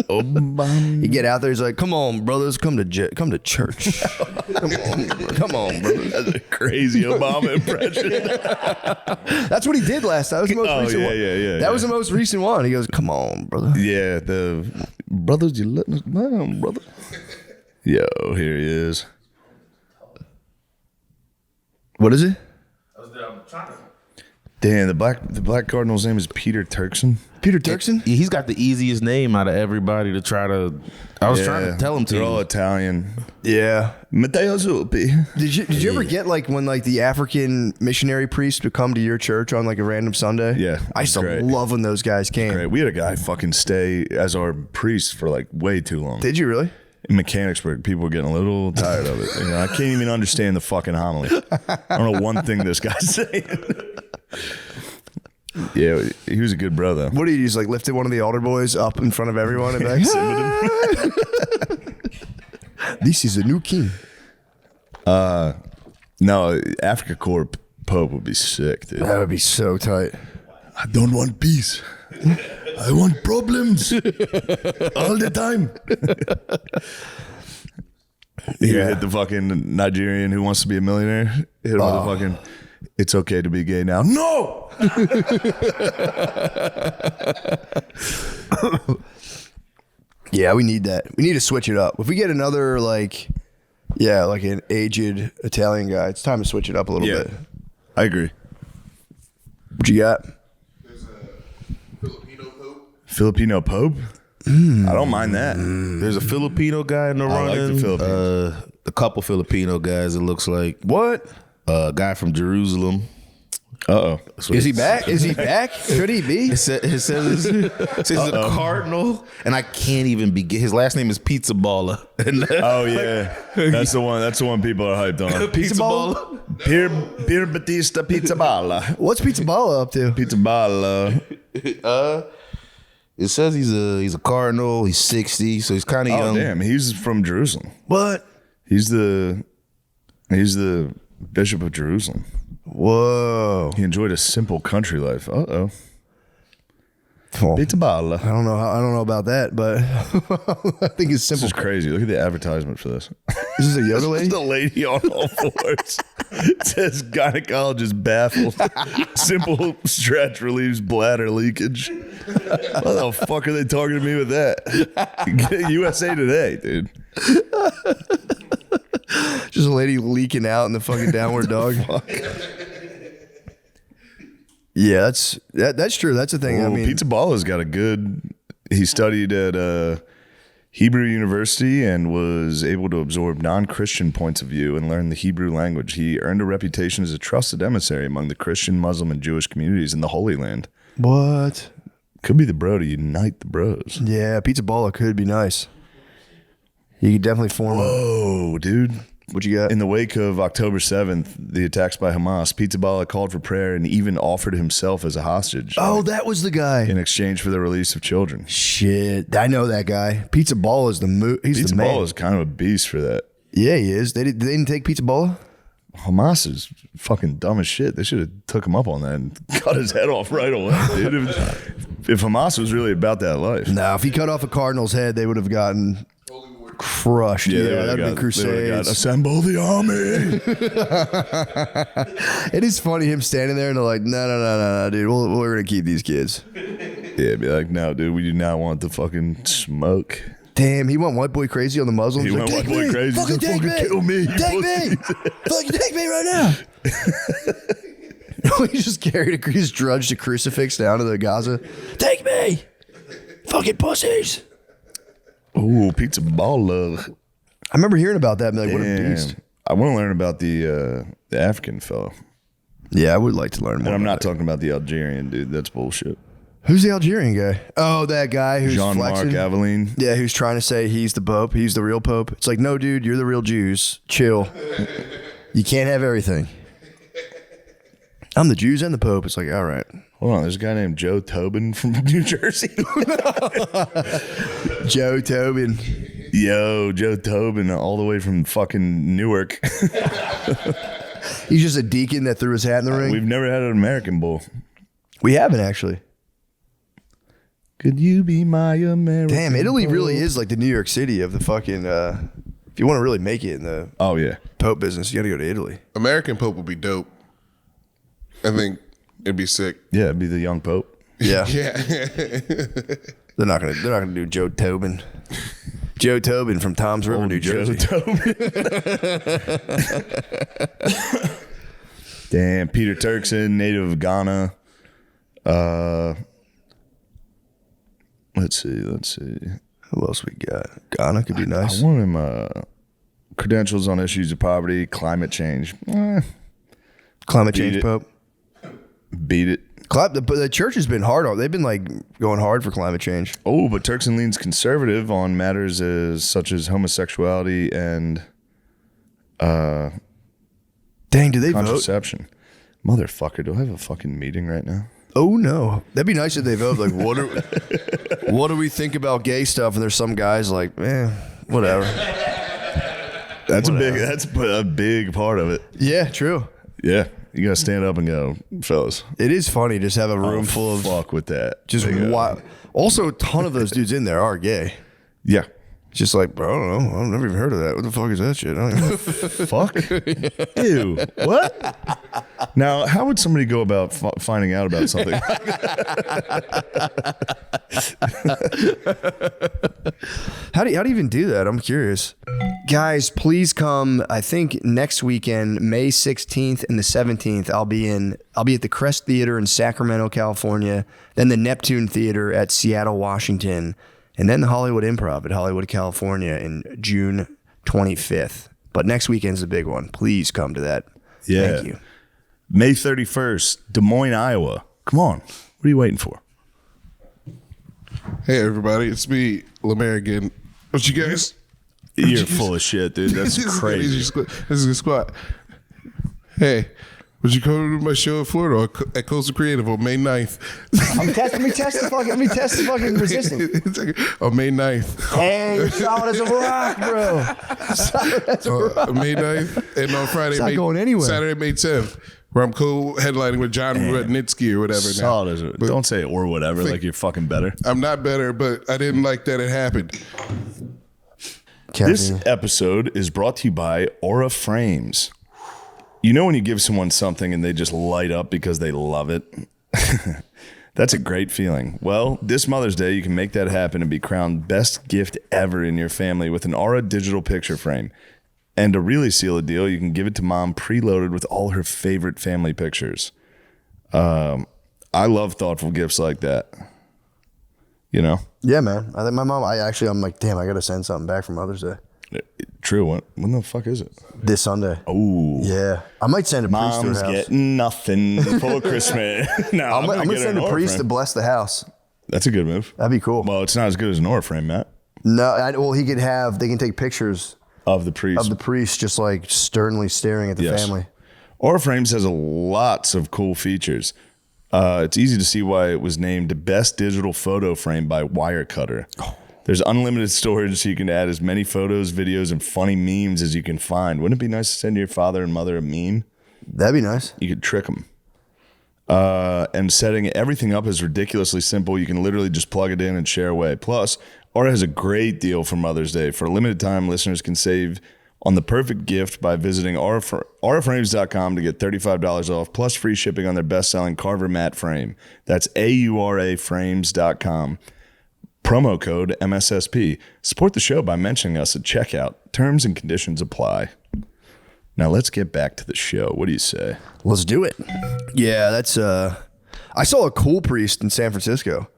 You get out there, he's like, "Come on, brothers, come to church. come on, brothers." That's a crazy Obama impression. That's what he did last time. That was the most recent one. yeah. That was the most recent one. He goes, "Come on, brother." Yeah, the brothers, you letting us down, brother. Yo, here he is. What is it? Damn, the black cardinal's name is Peter Turkson. Peter Turkson? He's got the easiest name out of everybody to try to. I was trying to tell him to. They're all Italian. Yeah. Matteo Zuppi. Did you ever get like when like the African missionary priest would come to your church on like a random Sunday? Yeah, I used to great. love when those guys came. Great. We had a guy fucking stay as our priest for like way too long. Did you really? In Mechanicsburg, people were getting a little tired of it. You know, I can't even understand the fucking homily. I don't know one thing this guy's saying. Yeah, he was a good brother. What did you just like lifted one of the altar boys up in front of everyone and be like, "This is a new king." No, Africa Core Pope would be sick, dude. That would be so tight. I don't want peace. I want problems all the time. You hit the fucking Nigerian who wants to be a millionaire. Hit him with the fucking, it's okay to be gay now. No! Yeah, we need that. We need to switch it up. If we get another like an aged Italian guy, it's time to switch it up a little bit. I agree. What you got? There's a Filipino pope. Filipino Pope? I don't mind that. There's a Filipino guy in the I like running. the Philippines. A couple Filipino guys. It looks like What? a guy from Jerusalem. Uh-oh. Is he back? Is he back? Could he be? It says a cardinal, and I can't even begin. His last name is Pizza Baller. Oh, yeah. That's the one people are hyped on. Pizza Balla? Pier Batista Pizza Balla. What's Pizza Balla up to? Pizza Balla. It says he's a cardinal. He's 60, so he's kind of Oh, young. damn. He's from Jerusalem. What? He's the Bishop of Jerusalem. Whoa. He enjoyed a simple country life. Uh-oh. Well, Pizza Balla. I don't know about that, but I think it's This simple. is crazy. Look at the advertisement for this. Is this a yoga This is lady? the lady on all fours. It says gynecologist baffled. Simple stretch relieves bladder leakage. What the fuck are they talking to me with that? USA Today, dude. Just a lady leaking out in the fucking downward dog. Yeah, that's true. That's the thing. Well, I mean, Pizza Balla's got a good. He studied at Hebrew University and was able to absorb non-Christian points of view and learn the Hebrew language. He earned a reputation as a trusted emissary among the Christian, Muslim, and Jewish communities in the Holy Land. what? Could be the bro to unite the bros. Yeah, Pizza Balla could be nice. He could definitely form a. Oh, dude. What you got? In the wake of October 7th, the attacks by Hamas, Pizza Balla called for prayer and even offered himself as a hostage. Oh, that was the guy. In exchange for the release of children. Shit, I know that guy. Pizza Balla is he's Pizza the man. Balla is kind of a beast for that. Yeah, he is. They didn't take Pizza Balla? Hamas is fucking dumb as shit. They should have took him up on that and cut his head off right away, dude. If Hamas was really about that life. No, if he cut off a Cardinal's head, they would have gotten crushed. Yeah, that'd be crusades. Assemble the army. It is funny him standing there and they're like, no, dude, we're going to keep these kids. Yeah, be like, no, dude, we do not want the fucking smoke. Damn, he went white boy crazy on the Muslims. He went white boy crazy. Fucking take me. Kill me. Take me. Fucking take me right now. He just carried his drudged a crucifix down to the Gaza. Take me. Fucking pussies. Ooh, Pizza Balla. I remember hearing about that and be like, what a beast. I want to learn about the African fellow. Yeah, I would like to learn more. And I'm not talking about the Algerian dude. That's bullshit. Who's the Algerian guy? Oh, that guy who's Jean-Marc flexing. Aveline. Yeah, who's trying to say he's the Pope. He's the real Pope. It's like, no, dude, you're the real Jews. Chill. You can't have everything. I'm the Jews and the Pope. It's like, all right. Hold on, there's a guy named Joe Tobin from New Jersey. Joe Tobin. Yo, Joe Tobin, all the way from fucking Newark. He's just a deacon that threw his hat in the ring. We've never had an American Bowl. We haven't, actually. Could you be my American Damn, Italy Bowl? really is like the New York City of the fucking, if you want to really make it in the Oh, yeah. Pope business, you got to go to Italy. American Pope would be dope. I think it'd be sick. Yeah, it'd be the young Pope. Yeah. Yeah. They're not gonna do Joe Tobin. Joe Tobin from Tom's River, New Joe Jersey. Tobin. Damn, Peter Turkson, native of Ghana. Let's see. Who else we got? Ghana could be nice. I want him credentials on issues of poverty, climate change. Climate Beat change it. Pope. Beat it. But the church has been hard on. They've been like going hard for climate change. Oh, but Turkson leans conservative on matters such as homosexuality and Dang, do they vote? contraception. Motherfucker, do I have a fucking meeting right now? Oh no, that'd be nice if they vote. Like, what do we think about gay stuff? And there's some guys like, whatever. That's a big part of it. Yeah, true. Yeah, you gotta stand up and go, fellas. It is funny just have a room full of Fuck with that. just wild. Also, a ton of those dudes in there are gay. Yeah. Just like, bro, I don't know. I've never even heard of that. What the fuck is that shit? I don't even Fuck. Ew. What? Now, how would somebody go about finding out about something? How do you even do that? I'm curious. Guys, please come. I think next weekend, May 16th and the 17th, I'll be at the Crest Theater in Sacramento, California, then the Neptune Theater at Seattle, Washington, and then the Hollywood Improv at Hollywood, California in June 25th. But next weekend's a big one. Please come to that. Yeah. Thank you. May 31st, Des Moines, Iowa. Come on. What are you waiting for? Hey, everybody. It's me, Lemaire again. What you guys? You're full of shit, dude. That's This is crazy. This is a squat. Hey, would you come to my show in Florida at Coastal Creative on May 9th? Let me test the fucking resistance. On May 9th. Hey, you're solid as a rock, bro. Solid as a rock. May 9th. And on Friday, It's not going anywhere. Saturday, May 10th, where I'm co-headlining with John Rudnitsky or whatever. Solid as But don't say or whatever, like you're fucking better. I'm not better, but I didn't like that it happened. This episode is brought to you by Aura Frames. You know when you give someone something and they just light up because they love it? That's a great feeling. Well, this Mother's Day, you can make that happen and be crowned best gift ever in your family with an Aura digital picture frame. And to really seal the deal, you can give it to mom preloaded with all her favorite family pictures. I love thoughtful gifts like that. You know? Yeah, man. I think my mom, I'm like, damn, I got to send something back for Mother's Day. True. When the fuck is it? This Sunday. Oh. Yeah. I might send a priest to her Mom's house. getting nothing for Christmas. No, I'm going to send a priest to bless the house. That's a good move. That'd be cool. Well, it's not as good as an Aura frame, Matt. No, well, they can take pictures Of the priest. just like sternly staring at the family. Aura Frames has lots of cool features. It's easy to see why it was named the best digital photo frame by Wirecutter. There's unlimited storage, so you can add as many photos, videos, and funny memes as you can find. Wouldn't it be nice to send your father and mother a meme? That'd be nice. You could trick them. And setting everything up is ridiculously simple. You can literally just plug it in and share away. Plus, Aura has a great deal for Mother's Day. For a limited time, listeners can save on the perfect gift by visiting auraframes.com to get $35 off, plus free shipping on their best-selling Carver Mat frame. That's auraframes.com. Promo code MSSP. Support the show by mentioning us at checkout. Terms and conditions apply. Now let's get back to the show. What do you say? Let's do it. Yeah, that's I saw a cool priest in San Francisco.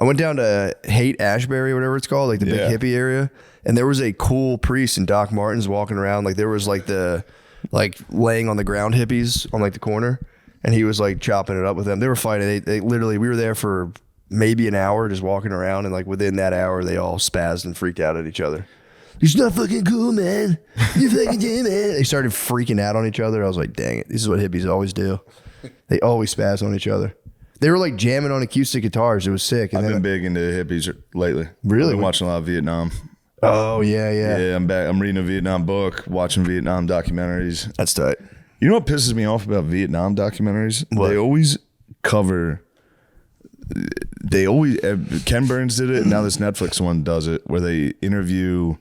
I went down to Haight-Ashbury, whatever it's called, like the big hippie area, and there was a cool priest in Doc Martens walking around. Like there was like the laying on the ground hippies on like the corner, and he was like chopping it up with them. They were fighting. They literally, we were there for maybe an hour just walking around, and like within that hour they all spazzed and freaked out at each other. He's not fucking cool, man. You fucking do, man. They started freaking out on each other. I was like, dang it, this is what hippies always do. They always spaz on each other. They were like jamming on acoustic guitars. It was sick. And I've been big into hippies lately. Really? I've been watching a lot of Vietnam. Oh yeah. Yeah, I'm back. I'm reading a Vietnam book, watching Vietnam documentaries. That's tight. You know what pisses me off about Vietnam documentaries? What? They always cover. Ken Burns did it, and now this Netflix one does it, where they interview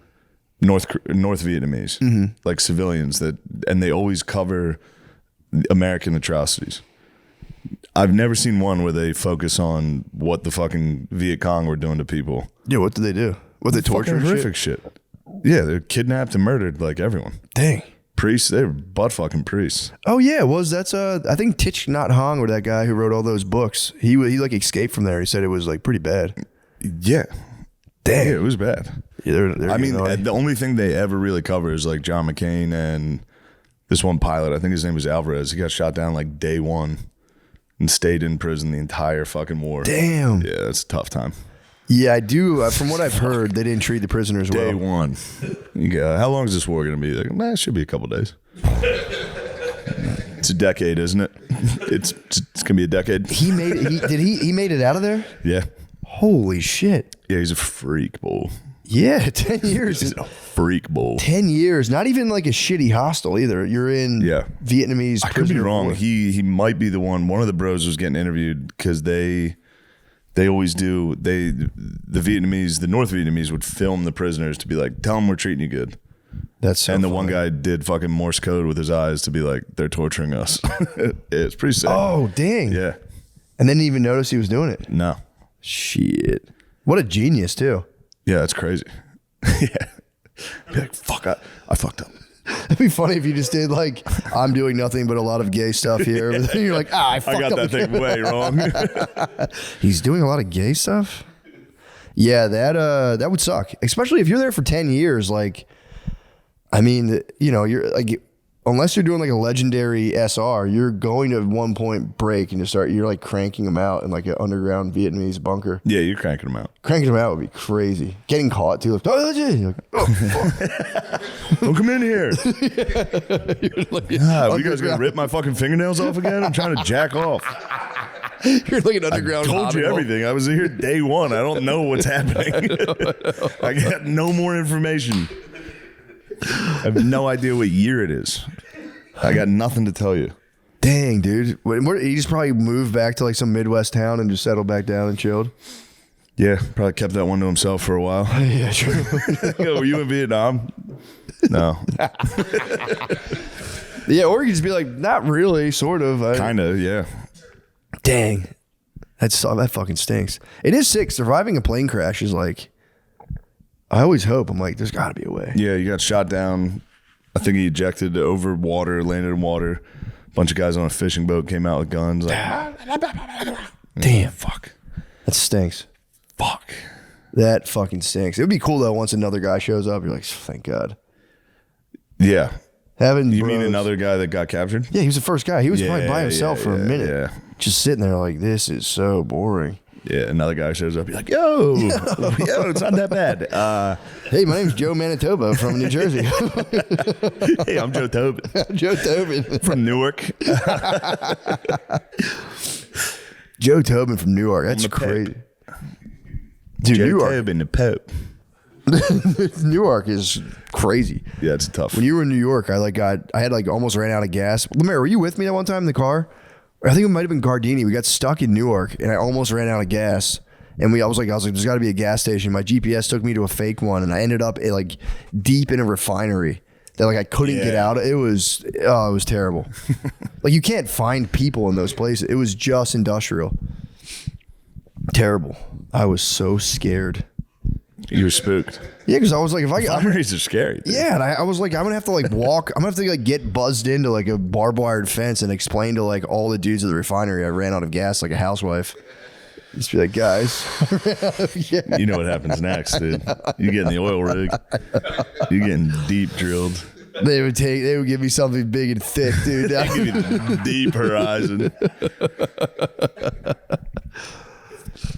North Vietnamese, like civilians and they always cover American atrocities. I've never seen one where they focus on what the fucking Viet Cong were doing to people. Yeah, what did they do? What they torture? Horrific shit. Yeah, they're kidnapped and murdered like everyone. Dang. Priests, they were butt fucking priests. Oh yeah, that's I think Thich Nhat Hanh, or that guy who wrote all those books. He like escaped from there. He said it was like pretty bad. Yeah. Dang. Yeah, it was bad. Yeah, I mean, the only thing they ever really cover is like John McCain and this one pilot. I think his name was Alvarez. He got shot down like day one and stayed in prison the entire fucking war. Damn. Yeah, that's a tough time. Yeah, I do. From what I've heard, they didn't treat the prisoners well. Day one. You go, how long is this war going to be? Like, it should be a couple days. It's a decade, isn't it? It's going to be a decade. He made it. He made it out of there? Yeah. Holy shit. Yeah, he's a freak bull. Yeah, 10 years. He's a freak bull. 10 years. Not even like a shitty hostel either. You're in Vietnamese. I could be wrong. He might be the one. One of the bros was getting interviewed because they always do. The Vietnamese, the North Vietnamese would film the prisoners to be like, tell them we're treating you good. That's so and the funny. one guy did fucking Morse code with his eyes to be like, they're torturing us. It's pretty sick. Oh, dang. Yeah. And didn't even notice he was doing it. No. Shit. What a genius, too. Yeah, that's crazy. Yeah. Be like, fuck, I fucked up. It'd be funny if you just did like, I'm doing nothing but a lot of gay stuff here. But then you're like, I fucked got up that thing way wrong. He's doing a lot of gay stuff? Yeah, that would suck. Especially if you're there for 10 years. Like, I mean, you know, you're like, unless you're doing like a legendary SR, you're going to at one point break and you're like cranking them out in like an underground Vietnamese bunker. Yeah, you're cranking them out. Cranking them out would be crazy. Getting caught too. Like, you're like, oh, fuck. Don't come in here. Like, you guys gonna rip my fucking fingernails off again? I'm trying to jack off. You're like an underground. I told you everything. I was here day one. I don't know what's happening. I got no more information. I have no idea what year it is. I got nothing to tell you. Dang, dude. He just probably moved back to like some Midwest town and just settled back down and chilled. Yeah, probably kept that one to himself for a while. Yeah, true. Were you in Vietnam? No. Yeah, or you could just be like, not really, sort of. Kind of, yeah. Dang. That fucking stinks. It is sick. Surviving a plane crash is like, I always hope. I'm like, there's got to be a way. Yeah, you got shot down. I think he ejected over water, landed in water. A bunch of guys on a fishing boat came out with guns. Like, damn. Fuck. That stinks. Fuck. That fucking stinks. It would be cool though once another guy shows up. You're like, thank God. Yeah. You mean another guy that got captured? Yeah, he was the first guy. He was probably by himself for a minute. Yeah. Just sitting there like, this is so boring. Yeah, another guy shows up. You're like, yo, it's not that bad. Hey, my name's Joe Manitoba from New Jersey. Hey, I'm Joe Tobin. Joe Tobin. From Newark. Joe Tobin from Newark. That's crazy. Dude, Joe Newark. Tobin, the Pope. Newark is crazy. Yeah, it's tough. When you were in New York, I had almost ran out of gas. Lemaire, were you with me that one time in the car? I think it might have been Gardini. We got stuck in Newark, and I almost ran out of gas. And I was like, there's got to be a gas station. My GPS took me to a fake one, and I ended up deep in a refinery that I couldn't get out. It was terrible. You can't find people in those places. It was just industrial. Terrible. I was so scared. You were spooked. Yeah, because I was like, Refineries are scary. Dude. Yeah, and I was like, I'm gonna have to walk. I'm gonna have to get buzzed into a barbed wired fence and explain to all the dudes at the refinery I ran out of gas like a housewife. Just be like, guys. Yeah. You know what happens next, dude. You get in the oil rig. You're getting deep drilled. They would give me something big and thick, dude. They give you the deep horizon.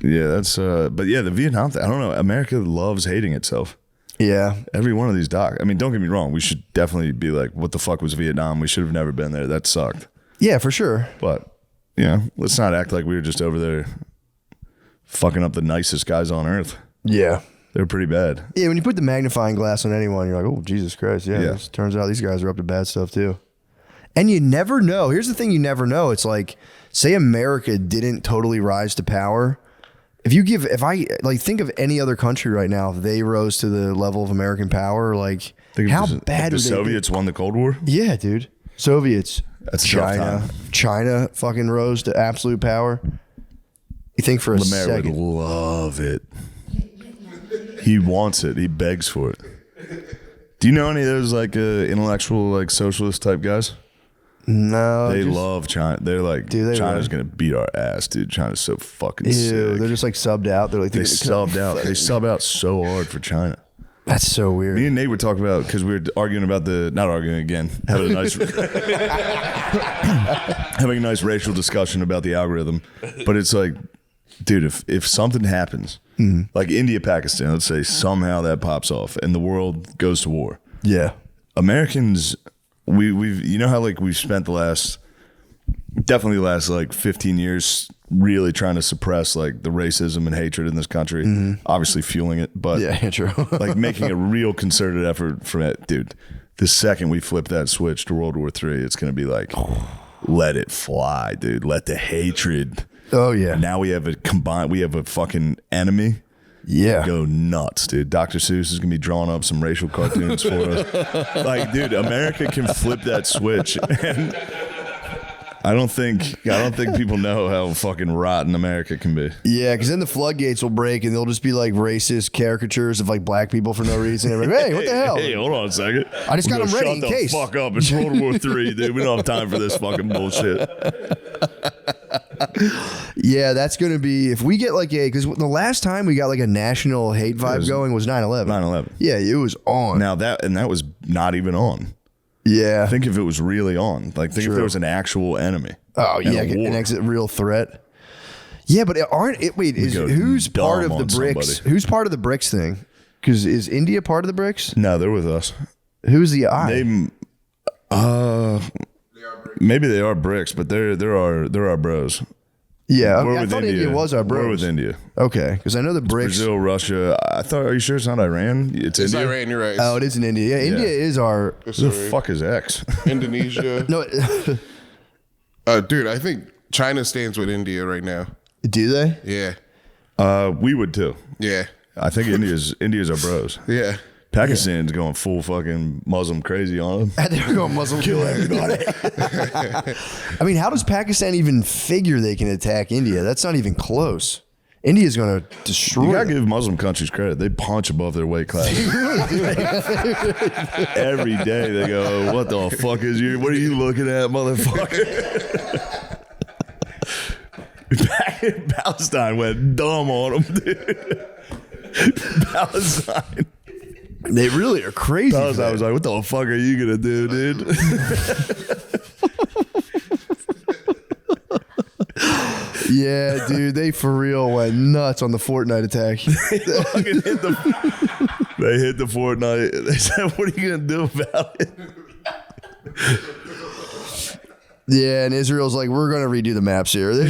Yeah, that's but yeah, the Vietnam thing, I don't know. America loves hating itself. Yeah. Every one of these docs. I mean, don't get me wrong. We should definitely be like, what the fuck was Vietnam? We should have never been there. That sucked. Yeah, for sure. But, let's not act like we were just over there fucking up the nicest guys on earth. Yeah. They're pretty bad. Yeah, when you put the magnifying glass on anyone, you're like, oh, Jesus Christ. Yeah. Yeah. Turns out these guys are up to bad stuff too. And you never know. Here's the thing you never know. It's like, say America didn't totally rise to power. If I think of any other country right now, if they rose to the level of American power, how bad would the Soviets won the Cold War? Yeah, dude. Soviets. That's a tough time. China fucking rose to absolute power. You think for a Lemaire second. would love it. He wants it. He begs for it. Do you know any of those intellectual socialist type guys? No. They love China. They're like, Dude, China's going to beat our ass, dude. China's so fucking Ew, sick. they're just subbed out. They're They subbed out. They sub out so hard for China. That's so weird. Me and Nate were talking about, because we were arguing about not arguing again, having a nice racial discussion about the algorithm. But it's like, dude, if something happens, like India, Pakistan, let's say somehow that pops off and the world goes to war. Yeah. Americans, we've how we've spent the last 15 years really trying to suppress the racism and hatred in this country, obviously fueling it, but yeah, true. Making a real concerted effort from it, dude. The second we flip that switch to World War III, it's gonna be let it fly, dude. Let the hatred. Oh yeah. Now we have a fucking enemy. Yeah. Go nuts, dude. Dr. Seuss is going to be drawing up some racial cartoons for us. Dude, America can flip that switch. And I don't think people know how fucking rotten America can be. Yeah, because then the floodgates will break and they'll just be racist caricatures of black people for no reason. And hey, what the hell? Hey, hold on a second. I just got them ready in case. Shut the fuck up. It's World War III, dude. We don't have time for this fucking bullshit. Yeah, that's going to be, if we get because the last time we got a national hate vibe going was 9/11. 9/11. Yeah, it was on. Now that was not even on. Yeah. Think if it was really on. Think if there was an actual enemy. Oh, yeah, an exit real threat. Yeah, but who's part of the BRICS? Somebody. Who's part of the BRICS thing? Because is India part of the BRICS? No, they're with us. Who's the I? Maybe they are BRICS, but they're our bros. Yeah, We're I with thought India was our bros. We're with India. Okay, because I know the BRICS. Brazil, Russia. Are you sure it's not Iran? It's India? Iran, you're right. Oh, it is in India. Yeah, India is our. Who the fuck is X? Indonesia. No, Dude, I think China stands with India right now. do they? Yeah. We would too. Yeah. I think India's our bros. Yeah. Pakistan's going full fucking Muslim crazy on them. They're going Muslim kill everybody. I mean, how does Pakistan even figure they can attack India? That's not even close. India's going to destroy. You gotta them. give Muslim countries credit. They punch above their weight class. Every day they go, "What the fuck is you? What are you looking at, motherfucker?" Palestine went dumb on them, dude. Palestine. They really are crazy. Palestine was like, "What the fuck are you gonna do, dude?" Yeah, dude, they for real went nuts on the Fortnite attack. They hit the Fortnite. They said, "What are you gonna do about it?" Yeah, and Israel's like, we're going to redo the maps here. We're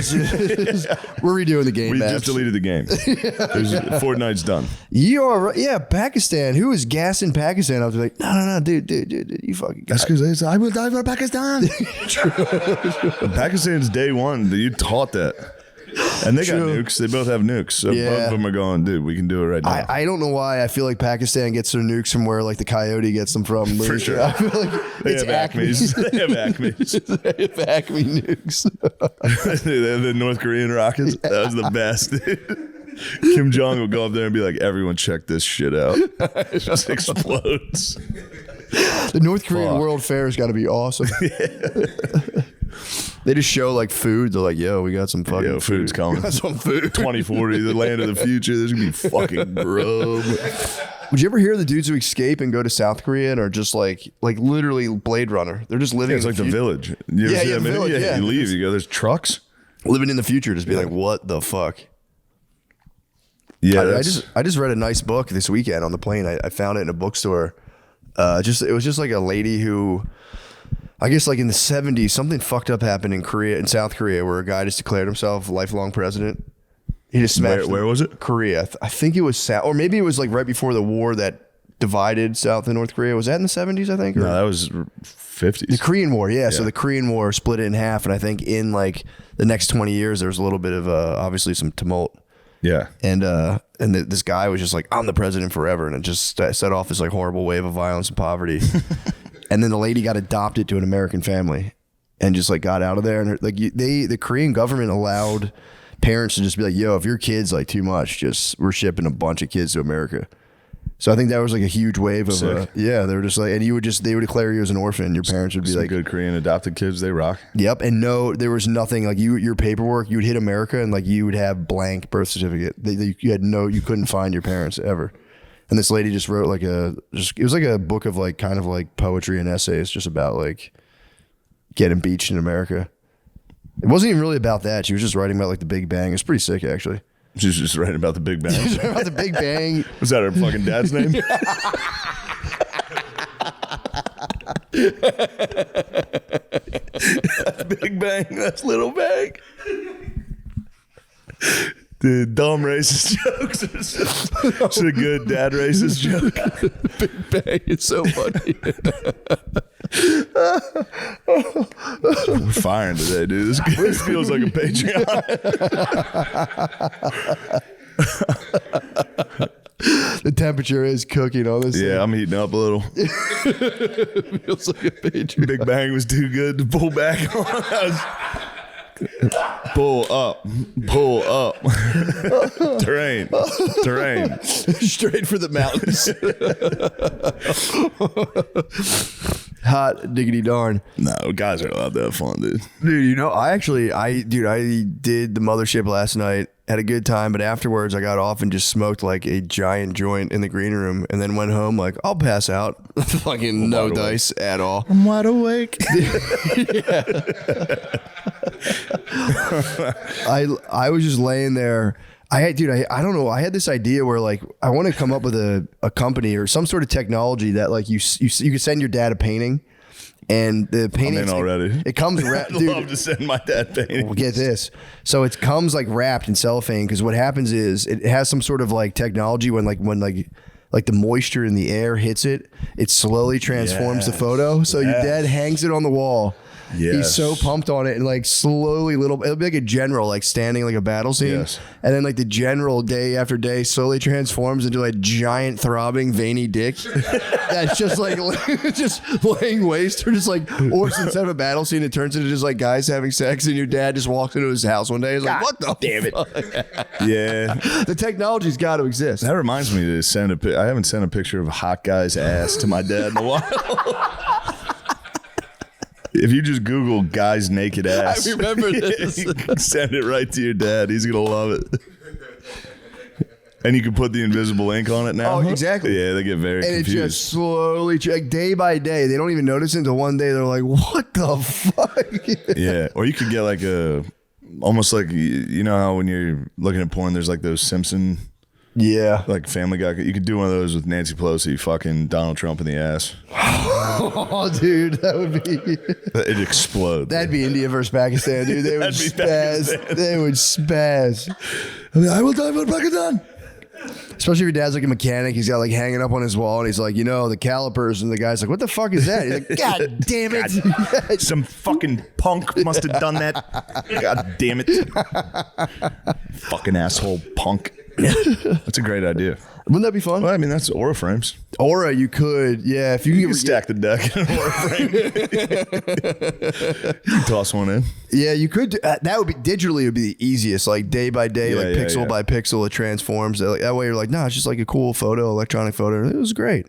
redoing the game We maps. just deleted the game. Fortnite's done. You are right. Yeah, Pakistan. Who was gassing Pakistan? I was like, no, dude, you fucking. That's because I will die for Pakistan. Pakistan's day one. You taught that. And they got nukes. They both have nukes. So both of them are going, dude, we can do it right now. I don't know why. I feel like Pakistan gets their nukes from where like the Coyote gets them from. For sure. I feel like They it's have Acme's. They have Acme's. They have Acme nukes. They have the North Korean rockets. That was the best, dude. Kim Jong will go up there and be like, everyone check this shit out. It just explodes. The North Korean World Fair has got to be awesome. They just show like food. They're like, yo, we got some fucking food's coming. Got some food. 2040, the land of the future. There's going to be fucking grub. Would you ever hear the dudes who escape and go to South Korea and are just like literally Blade Runner? They're just living. It's like the Village. You ever see that movie? Village, yeah. You leave. You go, there's trucks. Living in the future. Just be like, what the fuck? Yeah, I just read a nice book this weekend on the plane. I found it in a bookstore. It was just like a lady who, I guess like in the 70s, something fucked up happened in South Korea, where a guy just declared himself lifelong president. He just smashed. Where was it? Korea. I think it was South, or maybe it was like right before the war that divided South and North Korea. Was that in the 70s? I think. No, that was 50s. The Korean War. Yeah. So the Korean War split it in half, and I think in like the next 20 years, there was a little bit of obviously some tumult. Yeah. And this guy was just like, I'm the president forever. And it just set off this like horrible wave of violence and poverty. And then the lady got adopted to an American family and just like got out of there. And the Korean government allowed parents to just be like, yo, if your kid's like too much, we're shipping a bunch of kids to America. So I think that was like a huge wave of, they were just like, and they would declare you as an orphan. Your parents would be like, good Korean adopted kids, they rock. Yep. And no, there was nothing like your paperwork, you would hit America and like you would have blank birth certificate. You couldn't find your parents ever. And this lady just wrote it was like a book of like kind of like poetry and essays just about like getting beached in America. It wasn't even really about that. She was just writing about like the Big Bang. It's pretty sick actually. She's just writing about the Big Bang. About the Big Bang. Was that her fucking dad's name? That's Big Bang. That's Little Bang. Dude, dumb racist jokes. It's a good dad racist joke. Big Bang is so funny. We're firing today, dude. This feels like a Patreon. The temperature is cooking on this. Yeah, I'm heating up a little. Feels like a Patreon. Big Bang was too good to pull back on. Pull up. Terrain. Straight for the mountains. Hot diggity darn. No, guys are allowed to have fun, dude. Dude, you know, I did the mothership last night. Had a good time, but afterwards I got off and just smoked like a giant joint in the green room and then went home like, I'll pass out. Fucking no dice at all. I'm wide awake. I was just laying there. I don't know. I had this idea where like I want to come up with a company or some sort of technology that like you could send your dad a painting, and the painting already. It comes wrapped. I'd love to send my dad paintings. Well, get this. So it comes like wrapped in cellophane because what happens is it has some sort of like technology when the moisture in the air hits it, it slowly transforms the photo. So your dad hangs it on the wall. He's so pumped on it, and like slowly, it'll be like a general like standing like a battle scene, and then like the general day after day slowly transforms into a giant throbbing veiny dick that's just like just laying waste, or just like, or instead of a battle scene, it turns into just like guys having sex, and your dad just walks into his house one day. He's like, "What the damn it?" Yeah, the technology's got to exist. That reminds me to send I haven't sent a picture of a hot guy's ass to my dad in a while. If you just Google guy's naked ass, I remember this. You can send it right to your dad. He's gonna love it. And you can put the invisible ink on it now. Oh, exactly. Yeah, they get very confused. And it just slowly, like day by day, they don't even notice it until one day they're like, "What the fuck?" Yeah, or you could get like almost like, you know how when you're looking at porn, there's like those Simpson. Yeah. Like Family Guy. You could do one of those with Nancy Pelosi fucking Donald Trump in the ass. Oh, dude, that would be... It'd explode. That'd be India versus Pakistan, dude. They would spaz. They would spaz. I will die for Pakistan. Especially if your dad's like a mechanic. He's got like hanging up on his wall, and he's like, the calipers, and the guy's like, "What the fuck is that?" He's like, "God damn it. Some fucking punk must have done that. God damn it. Fucking asshole punk." That's a great idea. Wouldn't that be fun? Well, I mean, that's Aura frames. Aura, you could, yeah. If you can stack the deck in an Aura frame. You can toss one in. Yeah, you could. That would be digitally. It would be the easiest. Like day by day, like pixel by pixel, it transforms. That way, you're like, nah, it's just like a cool photo, electronic photo. It was great.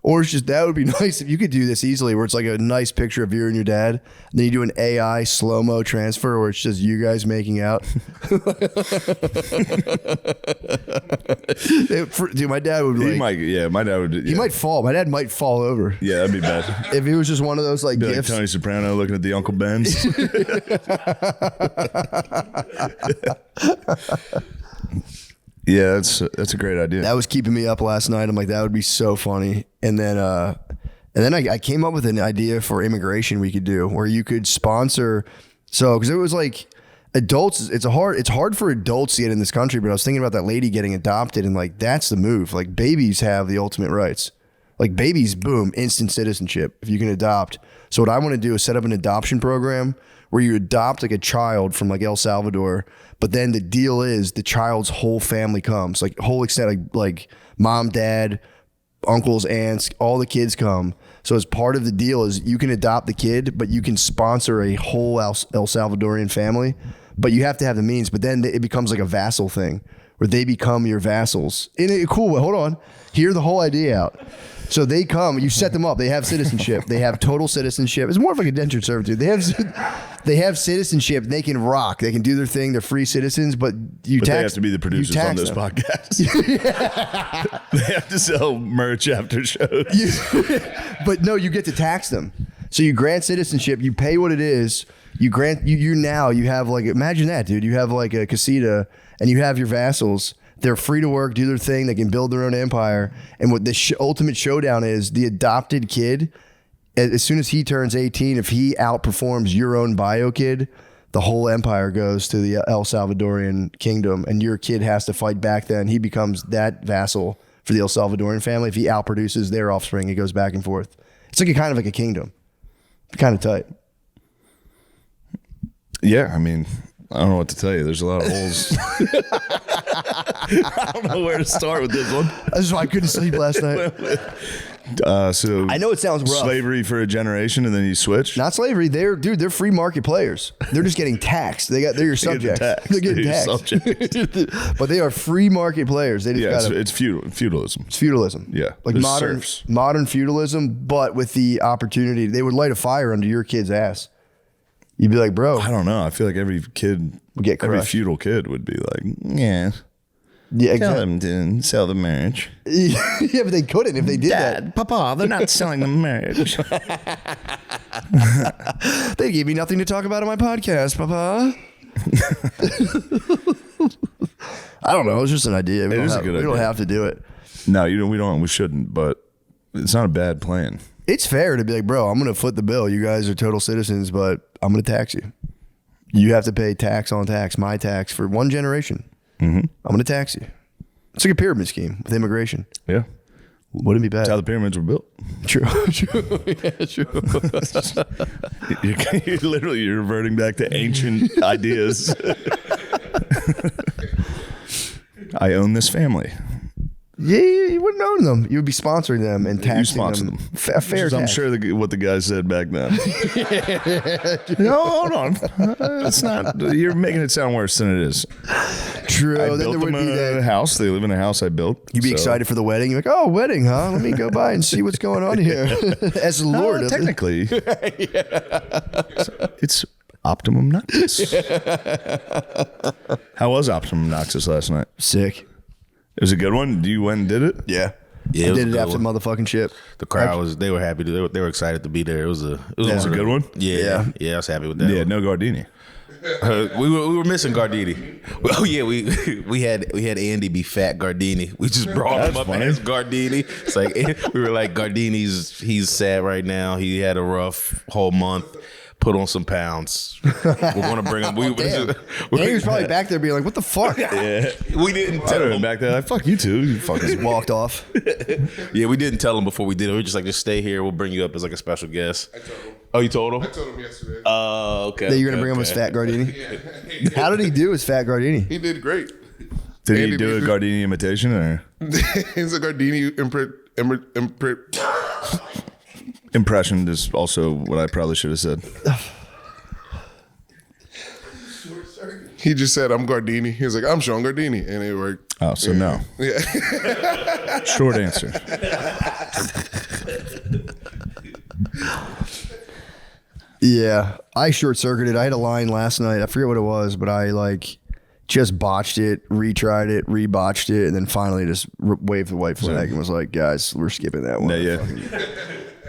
Or it's just, that would be nice if you could do this easily, where it's like a nice picture of you and your dad, and then you do an AI slow-mo transfer where it's just you guys making out. Dude, my dad would like... my dad would... He might fall. My dad might fall over. Yeah, that'd be bad. If it was just one of those like gifts. Like Tony Soprano looking at the Uncle Ben's. Yeah, that's a great idea. That was keeping me up last night. I'm like, that would be so funny. And then I came up with an idea for immigration we could do, where you could sponsor. So, because it was like adults, it's hard for adults to get in this country. But I was thinking about that lady getting adopted, and like that's the move. Like babies have the ultimate rights. Like babies, boom, instant citizenship if you can adopt. So what I want to do is set up an adoption program where you adopt like a child from like El Salvador, but then the deal is the child's whole family comes, like whole extent, like mom, dad, uncles, aunts, all the kids come. So as part of the deal is you can adopt the kid, but you can sponsor a whole El Salvadorian family, but you have to have the means. But then it becomes like a vassal thing where they become your vassals in a cool way. Hold on, hear the whole idea out. So they come, you set them up. They have citizenship. They have total citizenship. It's more of like a indentured servitude. They have citizenship. They can rock. They can do their thing. They're free citizens, but they have to be the producers on this podcast. They have to sell merch after shows. But no, you get to tax them. So you grant citizenship. You pay what it is. You grant you now. You have like, imagine that, dude. You have like a casita, and you have your vassals. They're free to work, do their thing. They can build their own empire. And what the ultimate showdown is, the adopted kid, as soon as he turns 18, if he outperforms your own bio kid, the whole empire goes to the El Salvadorian kingdom, and your kid has to fight back then. He becomes that vassal for the El Salvadorian family. If he outproduces their offspring, it goes back and forth. It's like kind of like a kingdom. Kind of tight. Yeah, I mean... I don't know what to tell you. There's a lot of holes. I don't know where to start with this one. That's why I couldn't sleep last night. So I know it sounds rough. Slavery for a generation, and then you switch. Not slavery. They're free market players. They're just getting taxed. They're your subjects. They're getting taxed. But they are free market players. They just it's feudalism. It's feudalism. Yeah, like modern feudalism, but with the opportunity. They would light a fire under your kid's ass. You'd be like, bro. I don't know. I feel like every kid would get crushed. Every feudal kid would be like, yeah, exactly. Tell them to sell the marriage. Yeah, but they couldn't if they did that. Papa, they're not selling the marriage. They gave me nothing to talk about on my podcast, Papa. I don't know. It's just an idea. We don't have to do it. No, we don't. We shouldn't. But it's not a bad plan. It's fair to be like, bro, I'm going to foot the bill. You guys are total citizens, but I'm going to tax you. You have to pay tax on tax, my tax for one generation. Mm-hmm. I'm going to tax you. It's like a pyramid scheme with immigration. Yeah. Wouldn't be bad. That's how the pyramids were built. True. Yeah, true. You're reverting back to ancient ideas. I own this family. Yeah, you wouldn't own them. You would be sponsoring them and taxing You sponsor them. Fair tax. I'm sure what the guy said back then. No, hold on. It's not. You're making it sound worse than it is. True. I Then there built would them be a that. house. They live in a house I built. You'd be excited for the wedding. You're like, oh, wedding, huh? Let me go by and see what's going on here. As the Lord. Technically, it's Optimum Noctis. How was Optimum Noctis last night? Sick. It was a good one. You went and did it? Yeah. Yeah, I it was did a it good after one. motherfucking ship. The crowd they were happy. They were excited to be there. It was a good one? Yeah, I was happy with that. Yeah, no Gardini. We were missing Gardini. Oh yeah, we had Andy be Fat Gardini. We just brought him up funny. as Gardini. It's like we were like, he's sad right now. He had a rough whole month. Put on some pounds. We're gonna bring him. He was probably back there being like, what the fuck? We didn't I tell went him. back there. Like, fuck you too. You fucking Walked off. Yeah, we didn't tell him before we did it. We were just like, just stay here. We'll bring you up as like a special guest. I told him. Oh, you told him? I told him yesterday. Okay. That you're going to bring him as Fat Gardini? How did he do as Fat Gardini? He did great. Did he Andy do a did- Gardini imitation or He's a Gardini imprint. impression? Is also what I probably should have said. He just said, I'm Gardini. He was like, I'm Sean Gardini. And it worked. Oh, so no. Yeah. Short answer. Yeah. I short circuited. I had a line last night. I forget what it was, but I like just botched it, retried it, rebotched it, and then finally just waved the white flag and was like, guys, we're skipping that one. Yeah.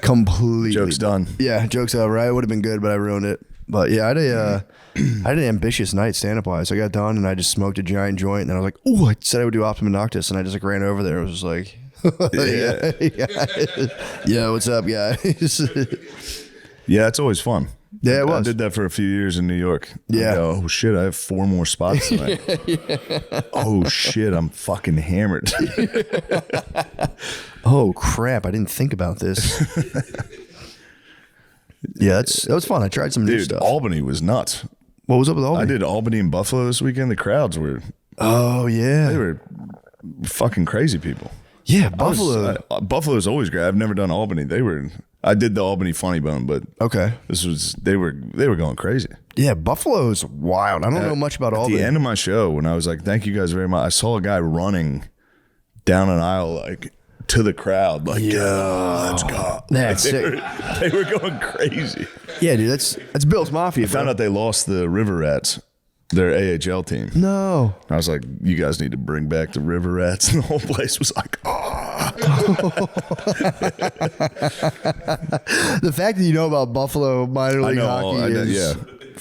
Completely. Joke's done. Yeah, joke's over. It would have been good, but I ruined it. But yeah, I had an ambitious night stand-up wise. I got done and I just smoked a giant joint, and then I was like, "Oh, I said I would do Optimum Noctis," and I just like ran over there. I was just like, "Yeah, what's up, guys?" Yeah, it's always fun. Yeah, it I was. did that for a few years in New York. Yeah. I go, oh shit, I have 4 more spots tonight. Oh shit, I'm fucking hammered. Oh crap! I didn't think about this. Yeah, that was fun. I tried some new Dude, stuff. Albany was nuts. What was up with Albany? I did Albany and Buffalo this weekend. The crowds were Oh yeah, they were fucking crazy people. yeah. Buffalo. Buffalo's always great. I've never done Albany. I did the Albany Funny Bone, but Okay. they were going crazy. Yeah, Buffalo's wild. I don't know much about At Albany. the end of my show, when I was like, "Thank you guys very much," I saw a guy running down an aisle like to the crowd, like, "Yeah, let's go." That's They sick. were going crazy. Yeah, dude. That's Bill's Mafia. I found out they lost the River Rats, their AHL team. No. I was like, "You guys need to bring back the River Rats," and the whole place was like, "Oh." The fact that you know about Buffalo minor league hockey is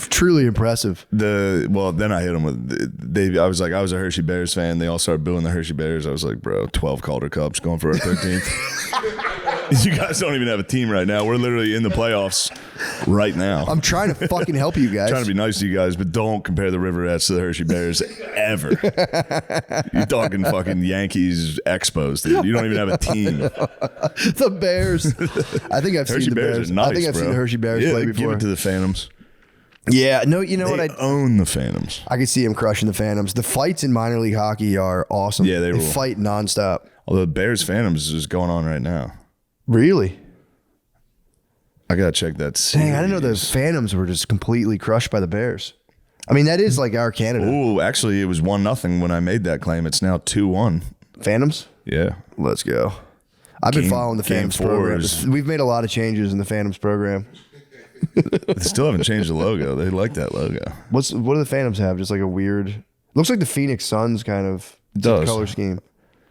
truly impressive. Then I hit them with I was like, I was a Hershey Bears fan. They all started booing the Hershey Bears. I was like, bro, 12 Calder Cups going for our 13th. You guys don't even have a team right now. We're literally in the playoffs right now. I'm trying to fucking help you guys. trying to be nice to you guys, but don't compare the River Rats to the Hershey Bears ever. You're talking fucking Yankees Expos, dude. You don't even have a team. The Bears. I think I've Hershey seen the Bears Bears. are nice, I think I've bro. seen the Hershey Bears play Give before. it to the Phantoms. Yeah, no, you know They what? own the Phantoms. I could see him crushing the Phantoms. The fights in minor league hockey are awesome. Yeah, they rule. fight nonstop. Although Bears Phantoms is going on right now. Really? I gotta check that. Dang, I didn't know the Phantoms were just completely crushed by the Bears. I mean, that is like our Canada. Oh, actually, it was 1-0 when I made that claim. It's now 2-1. Phantoms? Yeah. Let's go. I've been Game- following the game Phantoms 4 program. is- We've made a lot of changes in the Phantoms program. They still haven't changed the logo. They like that logo. What do the Phantoms have? Just like a weird. Looks like the Phoenix Suns kind of does. color scheme,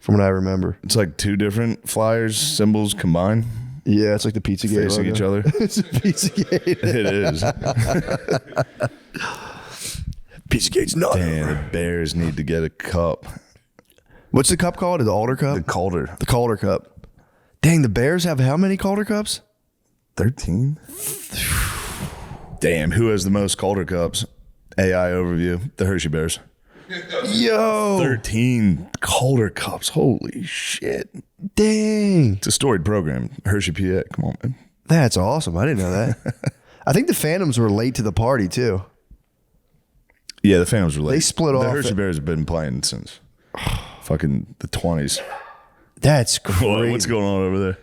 from what I remember. It's like 2 different flyers, symbols combined, Yeah, it's like the Pizzagate facing logo. each other. It's a Pizzagate. It is. Pizzagate's not. Damn, the Bears need to get a cup. What's the cup called? The Alder Cup? The Calder. The Calder Cup. Dang, the Bears have how many Calder Cups? 13? Damn, who has the most Calder Cups? AI overview. The Hershey Bears. Yo. 13 Calder cups. Holy shit. Dang. It's a storied program. Hershey PA. Come on, man. That's awesome. I didn't know that. I think the Phantoms were late to the party, too. Yeah, the Phantoms were late. They split off. The Hershey Bears have been playing since fucking the 20s. That's great. What's going on over there?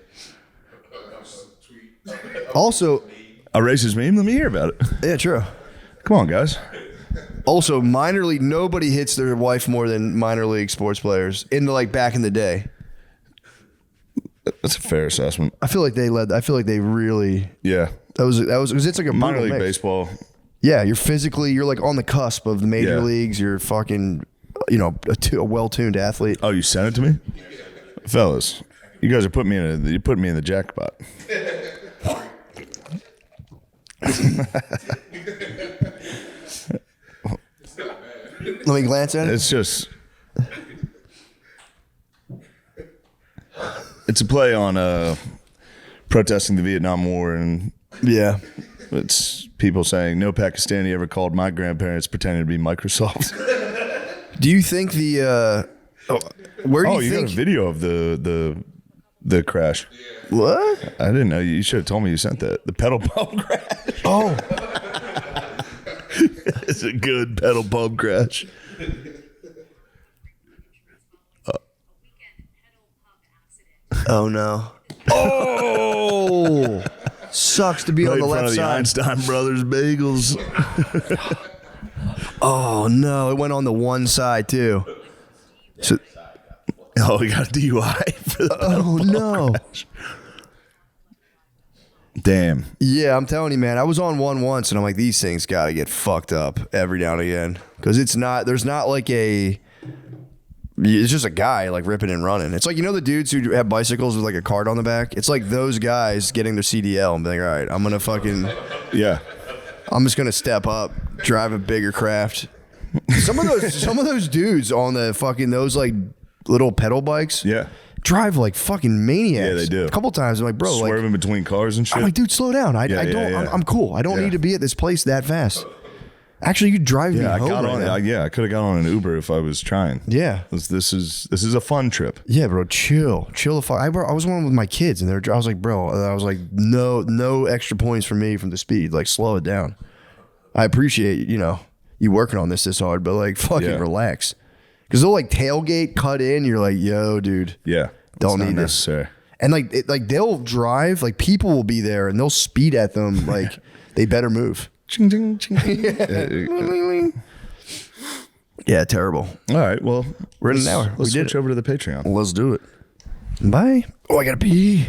Also, A racist meme? Let me hear about it. yeah, true. Come on, guys. Also, minor league, nobody hits their wife more than minor league sports players back in the day. That's a fair assessment. I feel like they led. I feel like they really. Yeah. That was because it's like a Minor brutal league mix. baseball. Yeah, you're like on the cusp of the major Yeah. leagues. You're fucking, a well-tuned athlete. Oh, you sent it to me? Fellas, you guys are putting me in the jackpot. Let me glance at it. It's just it's a play on protesting the Vietnam War, and Yeah. it's people saying no Pakistani ever called my grandparents pretending to be Microsoft. Do you think where do You think got a video of the crash. what? I didn't know. You should have told me you sent that. The pedal pump crash. Oh, It's a good pedal pump crash. oh no. Oh, sucks to be Right on the in front left of the side. Einstein Brothers bagels. Oh no, it went on the one side too. So, Oh, we got a DUI for the oh no. Damn. Yeah, I'm telling you, man. I was on one once, and I'm like, these things got to get fucked up every now and again because there's not like it's just a guy like ripping and running. It's like, the dudes who have bicycles with like a card on the back. It's like those guys getting their CDL and being like, all right, Yeah. I'm just gonna step up, drive a bigger craft. Some of those dudes on the fucking those like little pedal bikes, Yeah. drive like fucking maniacs. Yeah, they do. A couple times I'm like, bro, like, Swerving between cars and shit. I'm like, dude, slow down. I Yeah, don't. yeah. I'm cool. I don't Yeah. need to be at this place that fast. Actually, you drive me Yeah, I home got right on. now. I could have got on an Uber if I was trying. Yeah. This is a fun trip. Yeah, bro, chill the fuck. I was one with my kids, and I was like, bro, no extra points for me from the speed. Like, slow it down. I appreciate you working on this hard, but like, fucking Yeah. relax. Because they'll like tailgate, cut in. You're like, yo, dude, Yeah. Don't It's not need this. necessary. and like they'll drive. Like people will be there, and they'll speed at them. Like they better move. Ching, ching, ching. Yeah, terrible. All right. Well, We're in an hour. Let's We did switch over to the Patreon. Let's do it. Bye. Oh, I gotta pee.